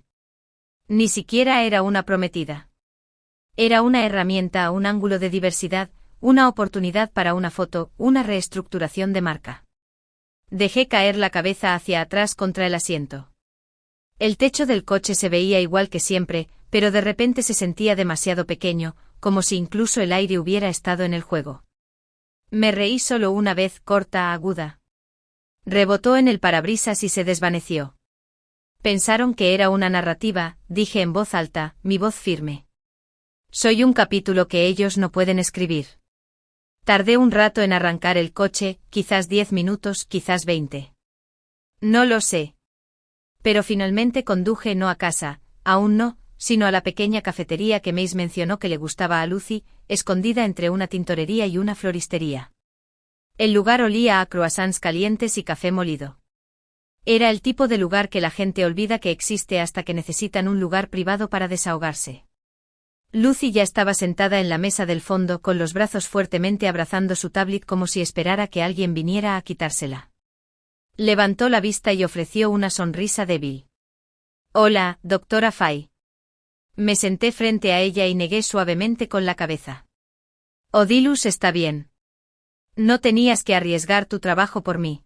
Ni siquiera era una prometida. Era una herramienta, un ángulo de diversidad, una oportunidad para una foto, una reestructuración de marca. Dejé caer la cabeza hacia atrás contra el asiento. El techo del coche se veía igual que siempre, pero de repente se sentía demasiado pequeño, como si incluso el aire hubiera estado en el juego. Me reí solo una vez, corta, aguda. Rebotó en el parabrisas y se desvaneció. Pensaron que era una narrativa, dije en voz alta, mi voz firme. Soy un capítulo que ellos no pueden escribir. Tardé un rato en arrancar el coche, quizás 10 minutos, quizás 20. No lo sé. Pero finalmente conduje no a casa, aún no, sino a la pequeña cafetería que Mace mencionó que le gustaba a Lucy, escondida entre una tintorería y una floristería. El lugar olía a croissants calientes y café molido. Era el tipo de lugar que la gente olvida que existe hasta que necesitan un lugar privado para desahogarse. Lucy ya estaba sentada en la mesa del fondo con los brazos fuertemente abrazando su tablet como si esperara que alguien viniera a quitársela. Levantó la vista y ofreció una sonrisa débil. Hola, doctora Fay. Me senté frente a ella y negué suavemente con la cabeza. Odilus está bien. No tenías que arriesgar tu trabajo por mí.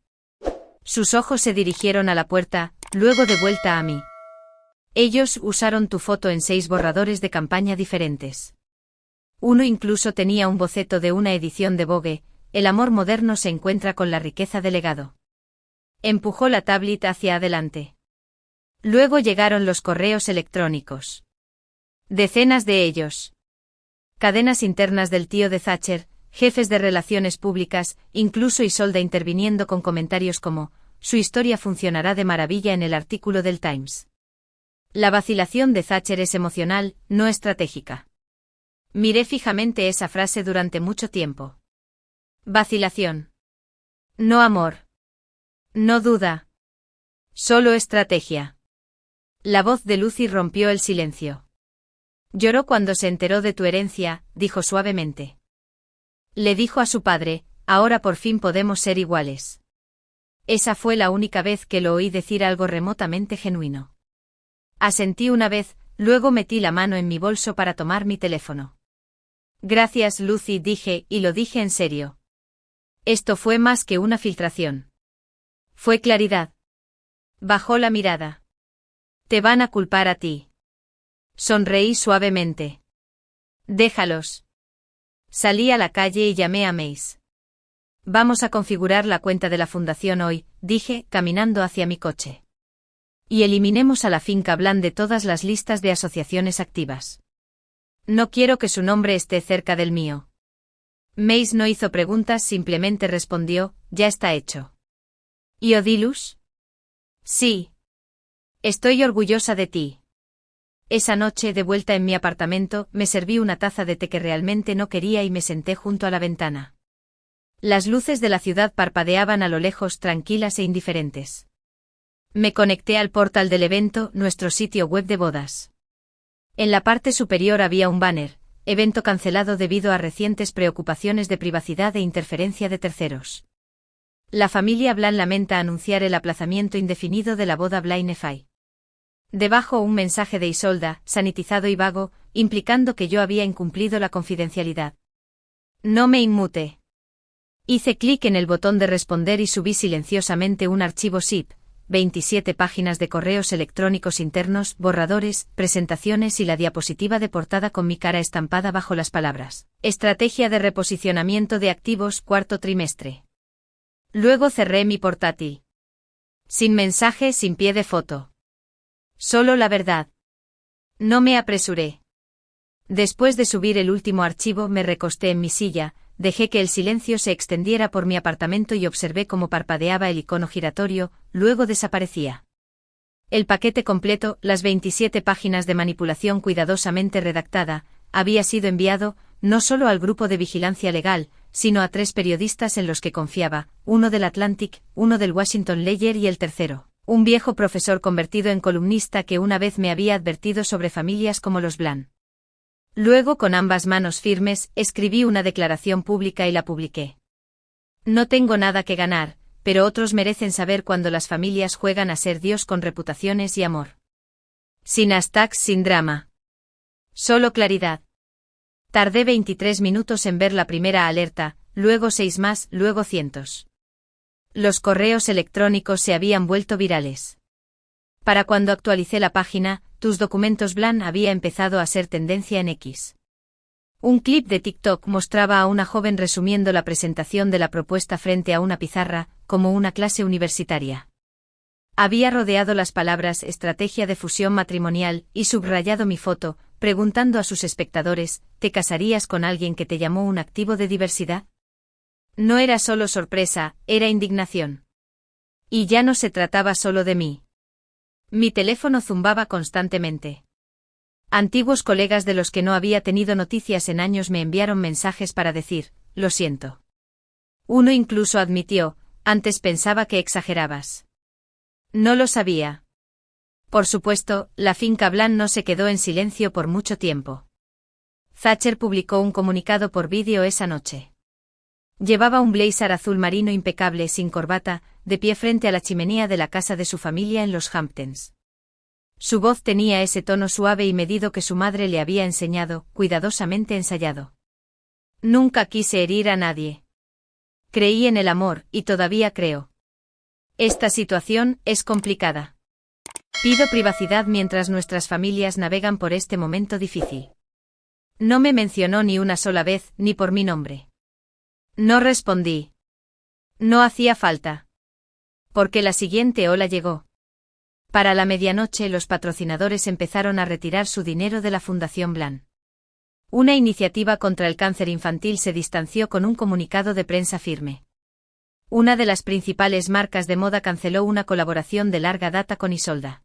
Sus ojos se dirigieron a la puerta, luego de vuelta a mí. Ellos usaron tu foto en 6 borradores de campaña diferentes. Uno incluso tenía un boceto de una edición de Vogue. El amor moderno se encuentra con la riqueza del legado. Empujó la tablet hacia adelante. Luego llegaron los correos electrónicos. Decenas de ellos. Cadenas internas del tío de Thatcher, jefes de relaciones públicas, incluso Isolda interviniendo con comentarios como, su historia funcionará de maravilla en el artículo del Times. La vacilación de Thatcher es emocional, no estratégica. Miré fijamente esa frase durante mucho tiempo. Vacilación. No amor. No duda. Solo estrategia. La voz de Lucy rompió el silencio. Lloró cuando se enteró de tu herencia, dijo suavemente. Le dijo a su padre, ahora por fin podemos ser iguales. Esa fue la única vez que lo oí decir algo remotamente genuino. Asentí una vez, luego metí la mano en mi bolso para tomar mi teléfono. Gracias, Lucy, dije, y lo dije en serio. Esto fue más que una filtración. Fue claridad. Bajó la mirada. Te van a culpar a ti. Sonreí suavemente. Déjalos. Salí a la calle y llamé a Mace. Vamos a configurar la cuenta de la fundación hoy, dije, caminando hacia mi coche. Y eliminemos a la finca Bland de todas las listas de asociaciones activas. No quiero que su nombre esté cerca del mío. Mace no hizo preguntas, simplemente respondió, ya está hecho. ¿Y Odilus? Sí. Estoy orgullosa de ti. Esa noche, de vuelta en mi apartamento, me serví una taza de té que realmente no quería y me senté junto a la ventana. Las luces de la ciudad parpadeaban a lo lejos, tranquilas e indiferentes. Me conecté al portal del evento, nuestro sitio web de bodas. En la parte superior había un banner, evento cancelado debido a recientes preocupaciones de privacidad e interferencia de terceros. La familia Bland lamenta anunciar el aplazamiento indefinido de la boda Bland-Fay. Debajo un mensaje de Isolda, sanitizado y vago, implicando que yo había incumplido la confidencialidad. No me inmute. Hice clic en el botón de responder y subí silenciosamente un archivo zip, 27 páginas de correos electrónicos internos, borradores, presentaciones y la diapositiva de portada con mi cara estampada bajo las palabras. Estrategia de reposicionamiento de activos, cuarto trimestre. Luego cerré mi portátil. Sin mensaje, sin pie de foto. Solo la verdad. No me apresuré. Después de subir el último archivo me recosté en mi silla, dejé que el silencio se extendiera por mi apartamento y observé cómo parpadeaba el icono giratorio, luego desaparecía. El paquete completo, las 27 páginas de manipulación cuidadosamente redactada, había sido enviado, no solo al grupo de vigilancia legal, sino a 3 periodistas en los que confiaba, uno del Atlantic, uno del Washington Ledger y el tercero, un viejo profesor convertido en columnista que una vez me había advertido sobre familias como los Bland. Luego, con ambas manos firmes, escribí una declaración pública y la publiqué. No tengo nada que ganar, pero otros merecen saber cuando las familias juegan a ser Dios con reputaciones y amor. Sin hashtags, sin drama. Solo claridad. Tardé 23 minutos en ver la primera alerta, luego 6 más, luego cientos. Los correos electrónicos se habían vuelto virales. Para cuando actualicé la página, tus documentos Bland había empezado a ser tendencia en X. Un clip de TikTok mostraba a una joven resumiendo la presentación de la propuesta frente a una pizarra, como una clase universitaria. Había rodeado las palabras estrategia de fusión matrimonial y subrayado mi foto, preguntando a sus espectadores, ¿te casarías con alguien que te llamó un activo de diversidad? No era solo sorpresa, era indignación. Y ya no se trataba solo de mí. Mi teléfono zumbaba constantemente. Antiguos colegas de los que no había tenido noticias en años me enviaron mensajes para decir, lo siento. Uno incluso admitió, antes pensaba que exagerabas. No lo sabía. Por supuesto, la finca Bland no se quedó en silencio por mucho tiempo. Thatcher publicó un comunicado por vídeo esa noche. Llevaba un blazer azul marino impecable sin corbata, de pie frente a la chimenea de la casa de su familia en los Hamptons. Su voz tenía ese tono suave y medido que su madre le había enseñado, cuidadosamente ensayado. Nunca quise herir a nadie. Creí en el amor, y todavía creo. Esta situación es complicada. Pido privacidad mientras nuestras familias navegan por este momento difícil. No me mencionó ni una sola vez, ni por mi nombre. No respondí. No hacía falta. Porque la siguiente ola llegó. Para la medianoche los patrocinadores empezaron a retirar su dinero de la Fundación Blan. Una iniciativa contra el cáncer infantil se distanció con un comunicado de prensa firme. Una de las principales marcas de moda canceló una colaboración de larga data con Isolda.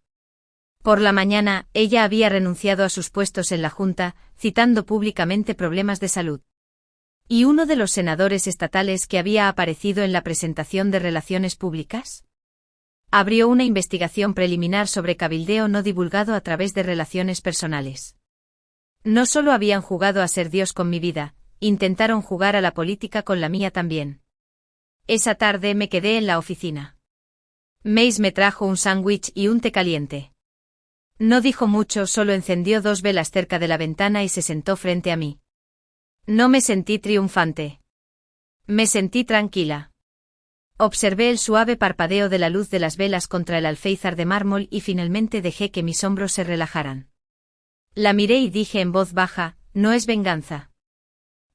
Por la mañana, ella había renunciado a sus puestos en la Junta, citando públicamente problemas de salud. ¿Y uno de los senadores estatales que había aparecido en la presentación de Relaciones Públicas? Abrió una investigación preliminar sobre cabildeo no divulgado a través de relaciones personales. No solo habían jugado a ser Dios con mi vida, intentaron jugar a la política con la mía también. Esa tarde me quedé en la oficina. Mace me trajo un sándwich y un té caliente. No dijo mucho, solo encendió 2 velas cerca de la ventana y se sentó frente a mí. No me sentí triunfante. Me sentí tranquila. Observé el suave parpadeo de la luz de las velas contra el alféizar de mármol y finalmente dejé que mis hombros se relajaran. La miré y dije en voz baja, no es venganza.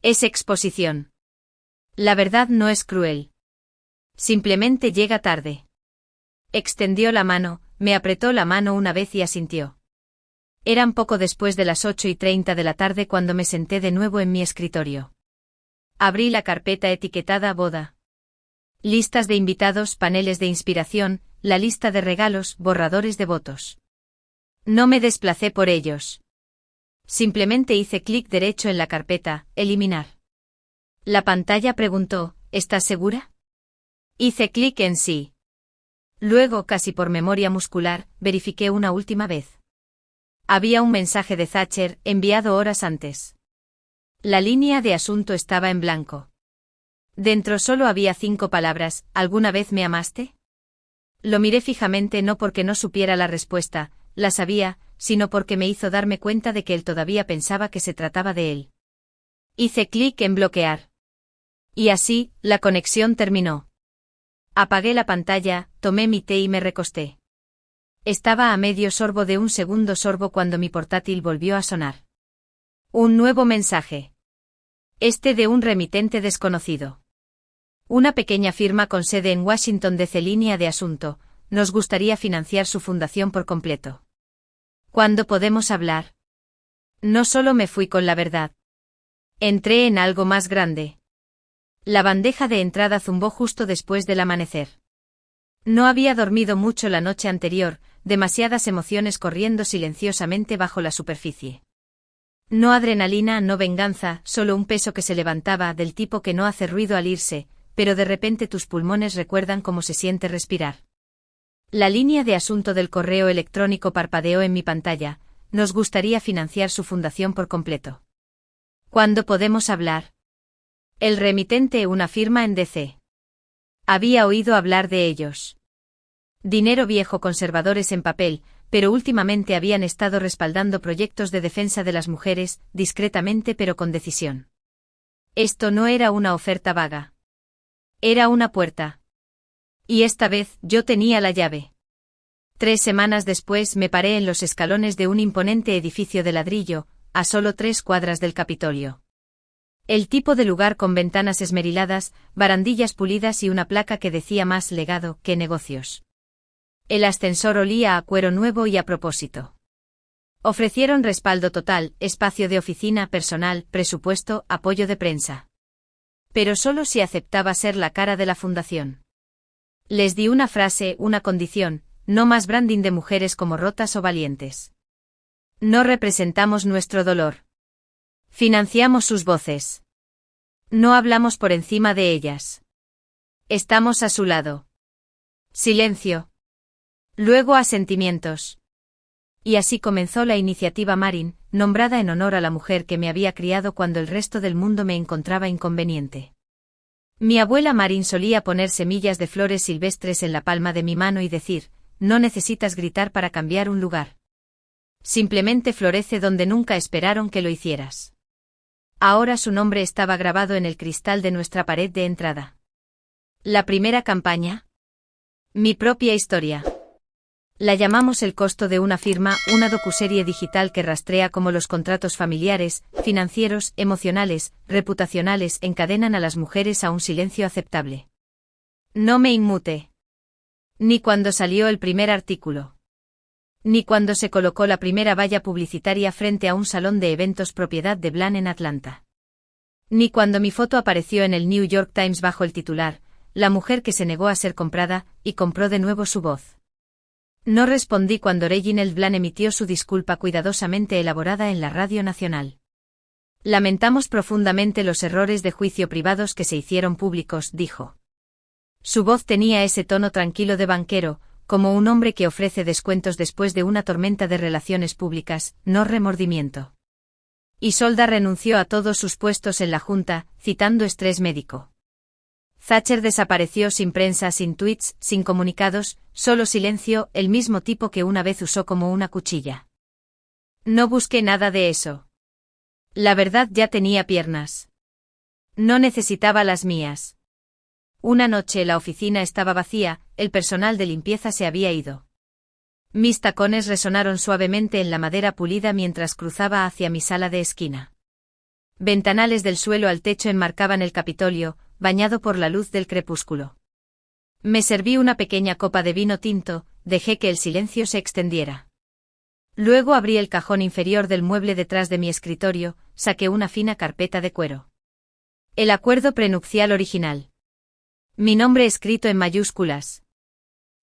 Es exposición. La verdad no es cruel. Simplemente llega tarde. Extendió la mano, me apretó la mano una vez y asintió. Eran poco después de las 8:30 de la tarde cuando me senté de nuevo en mi escritorio. Abrí la carpeta etiquetada boda. Listas de invitados, paneles de inspiración, la lista de regalos, borradores de votos. No me desplacé por ellos. Simplemente hice clic derecho en la carpeta, eliminar. La pantalla preguntó, ¿estás segura? Hice clic en sí. Luego, casi por memoria muscular, verifiqué una última vez. Había un mensaje de Thatcher, enviado horas antes. La línea de asunto estaba en blanco. Dentro solo había 5 palabras, ¿alguna vez me amaste? Lo miré fijamente no porque no supiera la respuesta, la sabía, sino porque me hizo darme cuenta de que él todavía pensaba que se trataba de él. Hice clic en bloquear. Y así, la conexión terminó. Apagué la pantalla, tomé mi té y me recosté. Estaba a medio sorbo de un segundo sorbo cuando mi portátil volvió a sonar. Un nuevo mensaje. Este de un remitente desconocido. Una pequeña firma con sede en Washington DC. Línea de asunto, nos gustaría financiar su fundación por completo. ¿Cuándo podemos hablar? No solo me fui con la verdad. Entré en algo más grande. La bandeja de entrada zumbó justo después del amanecer. No había dormido mucho la noche anterior, demasiadas emociones corriendo silenciosamente bajo la superficie. No adrenalina, no venganza, solo un peso que se levantaba del tipo que no hace ruido al irse, pero de repente tus pulmones recuerdan cómo se siente respirar. La línea de asunto del correo electrónico parpadeó en mi pantalla, nos gustaría financiar su fundación por completo. ¿Cuándo podemos hablar? El remitente, una firma en DC. Había oído hablar de ellos. Dinero viejo, conservadores en papel, pero últimamente habían estado respaldando proyectos de defensa de las mujeres, discretamente pero con decisión. Esto no era una oferta vaga. Era una puerta. Y esta vez, yo tenía la llave. 3 semanas después me paré en los escalones de un imponente edificio de ladrillo, a solo 3 cuadras del Capitolio. El tipo de lugar con ventanas esmeriladas, barandillas pulidas y una placa que decía más legado que negocios. El ascensor olía a cuero nuevo y a propósito. Ofrecieron respaldo total, espacio de oficina, personal, presupuesto, apoyo de prensa. Pero solo si aceptaba ser la cara de la fundación. Les di una frase, una condición, no más branding de mujeres como rotas o valientes. No representamos nuestro dolor. Financiamos sus voces. No hablamos por encima de ellas. Estamos a su lado. Silencio. Luego asentimientos. Y así comenzó la iniciativa Marin, nombrada en honor a la mujer que me había criado cuando el resto del mundo me encontraba inconveniente. Mi abuela Marin solía poner semillas de flores silvestres en la palma de mi mano y decir, no necesitas gritar para cambiar un lugar. Simplemente florece donde nunca esperaron que lo hicieras. Ahora su nombre estaba grabado en el cristal de nuestra pared de entrada. La primera campaña. Mi propia historia. La llamamos El costo de una firma, una docuserie digital que rastrea cómo los contratos familiares, financieros, emocionales, reputacionales encadenan a las mujeres a un silencio aceptable. No me inmuté. Ni cuando salió el primer artículo. Ni cuando se colocó la primera valla publicitaria frente a un salón de eventos propiedad de Blan en Atlanta. Ni cuando mi foto apareció en el New York Times bajo el titular, La mujer que se negó a ser comprada, y compró de nuevo su voz. No respondí cuando Reginald Blan emitió su disculpa cuidadosamente elaborada en la Radio Nacional. Lamentamos profundamente los errores de juicio privados que se hicieron públicos, dijo. Su voz tenía ese tono tranquilo de banquero, como un hombre que ofrece descuentos después de una tormenta de relaciones públicas, no remordimiento. Isolda renunció a todos sus puestos en la Junta, citando estrés médico. Thatcher desapareció sin prensa, sin tweets, sin comunicados, solo silencio, el mismo tipo que una vez usó como una cuchilla. No busqué nada de eso. La verdad ya tenía piernas. No necesitaba las mías. Una noche la oficina estaba vacía, el personal de limpieza se había ido. Mis tacones resonaron suavemente en la madera pulida mientras cruzaba hacia mi sala de esquina. Ventanales del suelo al techo enmarcaban el Capitolio, bañado por la luz del crepúsculo. Me serví una pequeña copa de vino tinto, dejé que el silencio se extendiera. Luego abrí el cajón inferior del mueble detrás de mi escritorio, saqué una fina carpeta de cuero. El acuerdo prenupcial original. Mi nombre escrito en mayúsculas.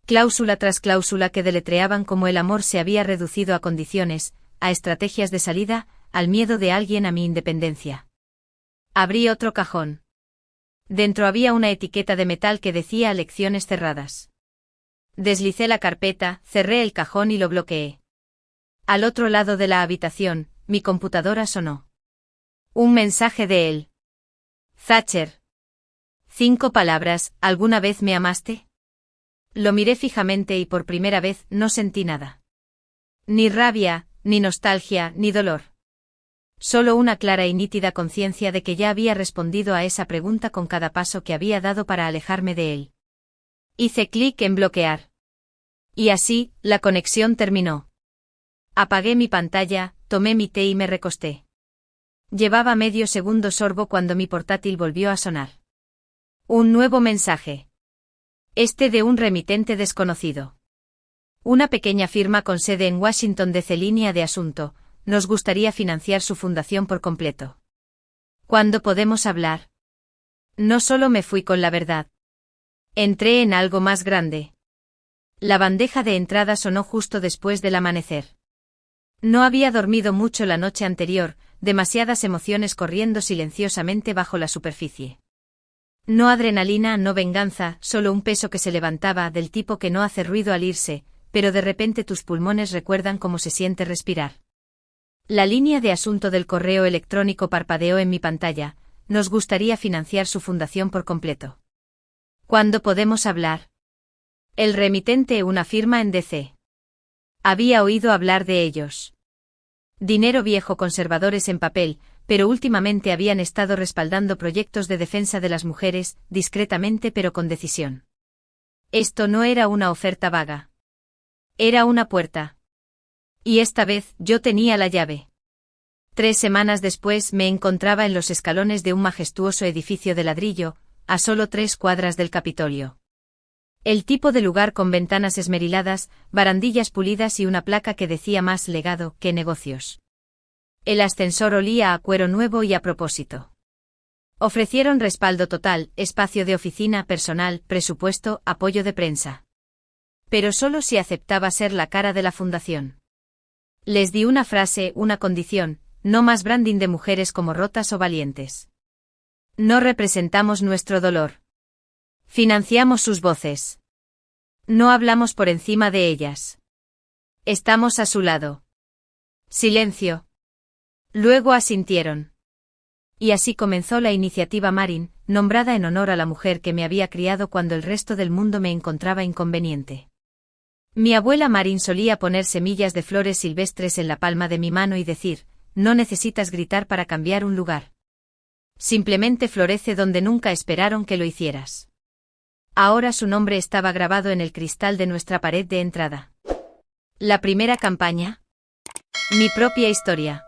Cláusula tras cláusula que deletreaban como el amor se había reducido a condiciones, a estrategias de salida, al miedo de alguien a mi independencia. Abrí otro cajón. Dentro había una etiqueta de metal que decía lecciones cerradas. Deslicé la carpeta, cerré el cajón y lo bloqueé. Al otro lado de la habitación, mi computadora sonó. Un mensaje de él. Thatcher. 5 palabras, ¿alguna vez me amaste? Lo miré fijamente y por primera vez no sentí nada. Ni rabia, ni nostalgia, ni dolor. Solo una clara y nítida conciencia de que ya había respondido a esa pregunta con cada paso que había dado para alejarme de él. Hice clic en bloquear. Y así, la conexión terminó. Apagué mi pantalla, tomé mi té y me recosté. Llevaba medio segundo sorbo cuando mi portátil volvió a sonar. Un nuevo mensaje. Este de un remitente desconocido. Una pequeña firma con sede en Washington DC. Línea de asunto. Nos gustaría financiar su fundación por completo. ¿Cuándo podemos hablar? No solo me fui con la verdad. Entré en algo más grande. La bandeja de entrada sonó justo después del amanecer. No había dormido mucho la noche anterior, demasiadas emociones corriendo silenciosamente bajo la superficie. No adrenalina, no venganza, solo un peso que se levantaba del tipo que no hace ruido al irse, pero de repente tus pulmones recuerdan cómo se siente respirar. La línea de asunto del correo electrónico parpadeó en mi pantalla. Nos gustaría financiar su fundación por completo. ¿Cuándo podemos hablar? El remitente, una firma en DC. Había oído hablar de ellos. Dinero viejo, conservadores en papel, pero últimamente habían estado respaldando proyectos de defensa de las mujeres, discretamente pero con decisión. Esto no era una oferta vaga. Era una puerta. Y esta vez, yo tenía la llave. 3 semanas después me encontraba en los escalones de un majestuoso edificio de ladrillo, a solo 3 cuadras del Capitolio. El tipo de lugar con ventanas esmeriladas, barandillas pulidas y una placa que decía más legado que negocios. El ascensor olía a cuero nuevo y a propósito. Ofrecieron respaldo total, espacio de oficina, personal, presupuesto, apoyo de prensa. Pero solo si aceptaba ser la cara de la fundación. Les di una frase, una condición, no más branding de mujeres como rotas o valientes. No representamos nuestro dolor. Financiamos sus voces. No hablamos por encima de ellas. Estamos a su lado. Silencio. Luego asintieron. Y así comenzó la iniciativa Marin, nombrada en honor a la mujer que me había criado cuando el resto del mundo me encontraba inconveniente. Mi abuela Marín solía poner semillas de flores silvestres en la palma de mi mano y decir, no necesitas gritar para cambiar un lugar. Simplemente florece donde nunca esperaron que lo hicieras. Ahora su nombre estaba grabado en el cristal de nuestra pared de entrada. La primera campaña. Mi propia historia.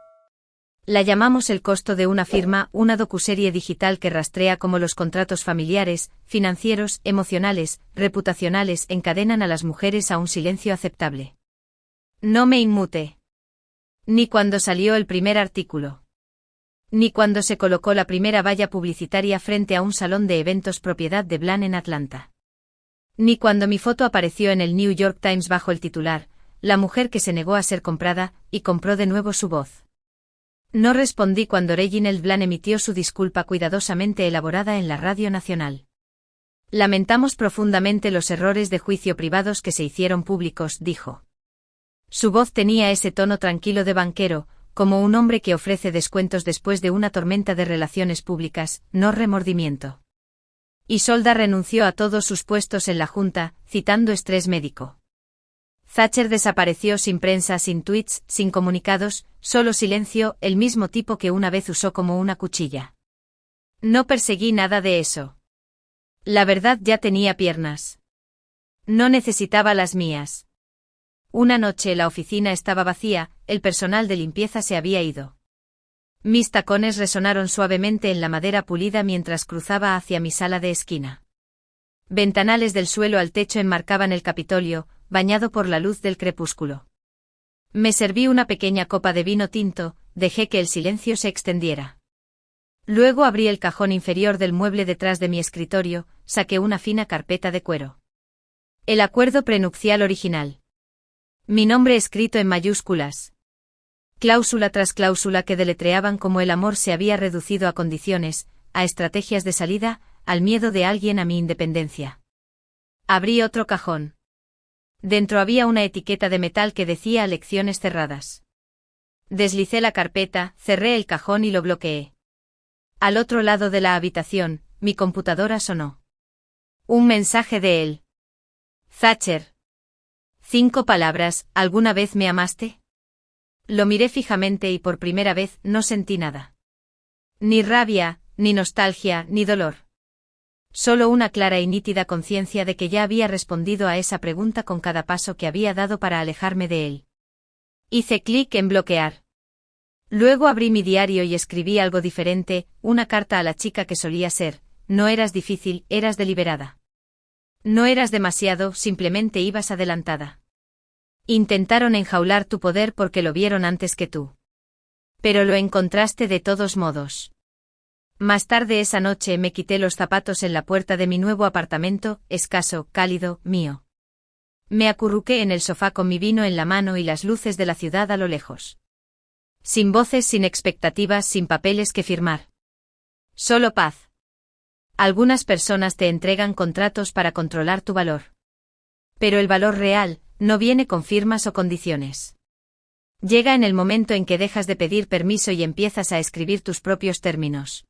La llamamos El costo de una firma, una docuserie digital que rastrea cómo los contratos familiares, financieros, emocionales, reputacionales encadenan a las mujeres a un silencio aceptable. No me inmuté. Ni cuando salió el primer artículo. Ni cuando se colocó la primera valla publicitaria frente a un salón de eventos propiedad de Blan en Atlanta. Ni cuando mi foto apareció en el New York Times bajo el titular, La mujer que se negó a ser comprada, y compró de nuevo su voz. No respondí cuando Reginald Blan emitió su disculpa cuidadosamente elaborada en la Radio Nacional. Lamentamos profundamente los errores de juicio privados que se hicieron públicos, dijo. Su voz tenía ese tono tranquilo de banquero, como un hombre que ofrece descuentos después de una tormenta de relaciones públicas, no remordimiento. Isolda renunció a todos sus puestos en la Junta, citando estrés médico. Thatcher desapareció sin prensa, sin tweets, sin comunicados, solo silencio, el mismo tipo que una vez usó como una cuchilla. No perseguí nada de eso. La verdad ya tenía piernas. No necesitaba las mías. Una noche la oficina estaba vacía, el personal de limpieza se había ido. Mis tacones resonaron suavemente en la madera pulida mientras cruzaba hacia mi sala de esquina. Ventanales del suelo al techo enmarcaban el Capitolio, bañado por la luz del crepúsculo. Me serví una pequeña copa de vino tinto, dejé que el silencio se extendiera. Luego abrí el cajón inferior del mueble detrás de mi escritorio, saqué una fina carpeta de cuero. El acuerdo prenupcial original. Mi nombre escrito en mayúsculas. Cláusula tras cláusula que deletreaban como el amor se había reducido a condiciones, a estrategias de salida, al miedo de alguien a mi independencia. Abrí otro cajón. Dentro había una etiqueta de metal que decía lecciones cerradas. Deslicé la carpeta, cerré el cajón y lo bloqueé. Al otro lado de la habitación, mi computadora sonó. Un mensaje de él. Thatcher. 5 palabras, ¿alguna vez me amaste? Lo miré fijamente y por primera vez no sentí nada. Ni rabia, ni nostalgia, ni dolor. Solo una clara y nítida conciencia de que ya había respondido a esa pregunta con cada paso que había dado para alejarme de él. Hice clic en bloquear. Luego abrí mi diario y escribí algo diferente, una carta a la chica que solía ser. No eras difícil, eras deliberada. No eras demasiado, simplemente ibas adelantada. Intentaron enjaular tu poder porque lo vieron antes que tú. Pero lo encontraste de todos modos. Más tarde esa noche me quité los zapatos en la puerta de mi nuevo apartamento, escaso, cálido, mío. Me acurruqué en el sofá con mi vino en la mano y las luces de la ciudad a lo lejos. Sin voces, sin expectativas, sin papeles que firmar. Solo paz. Algunas personas te entregan contratos para controlar tu valor. Pero el valor real no viene con firmas o condiciones. Llega en el momento en que dejas de pedir permiso y empiezas a escribir tus propios términos.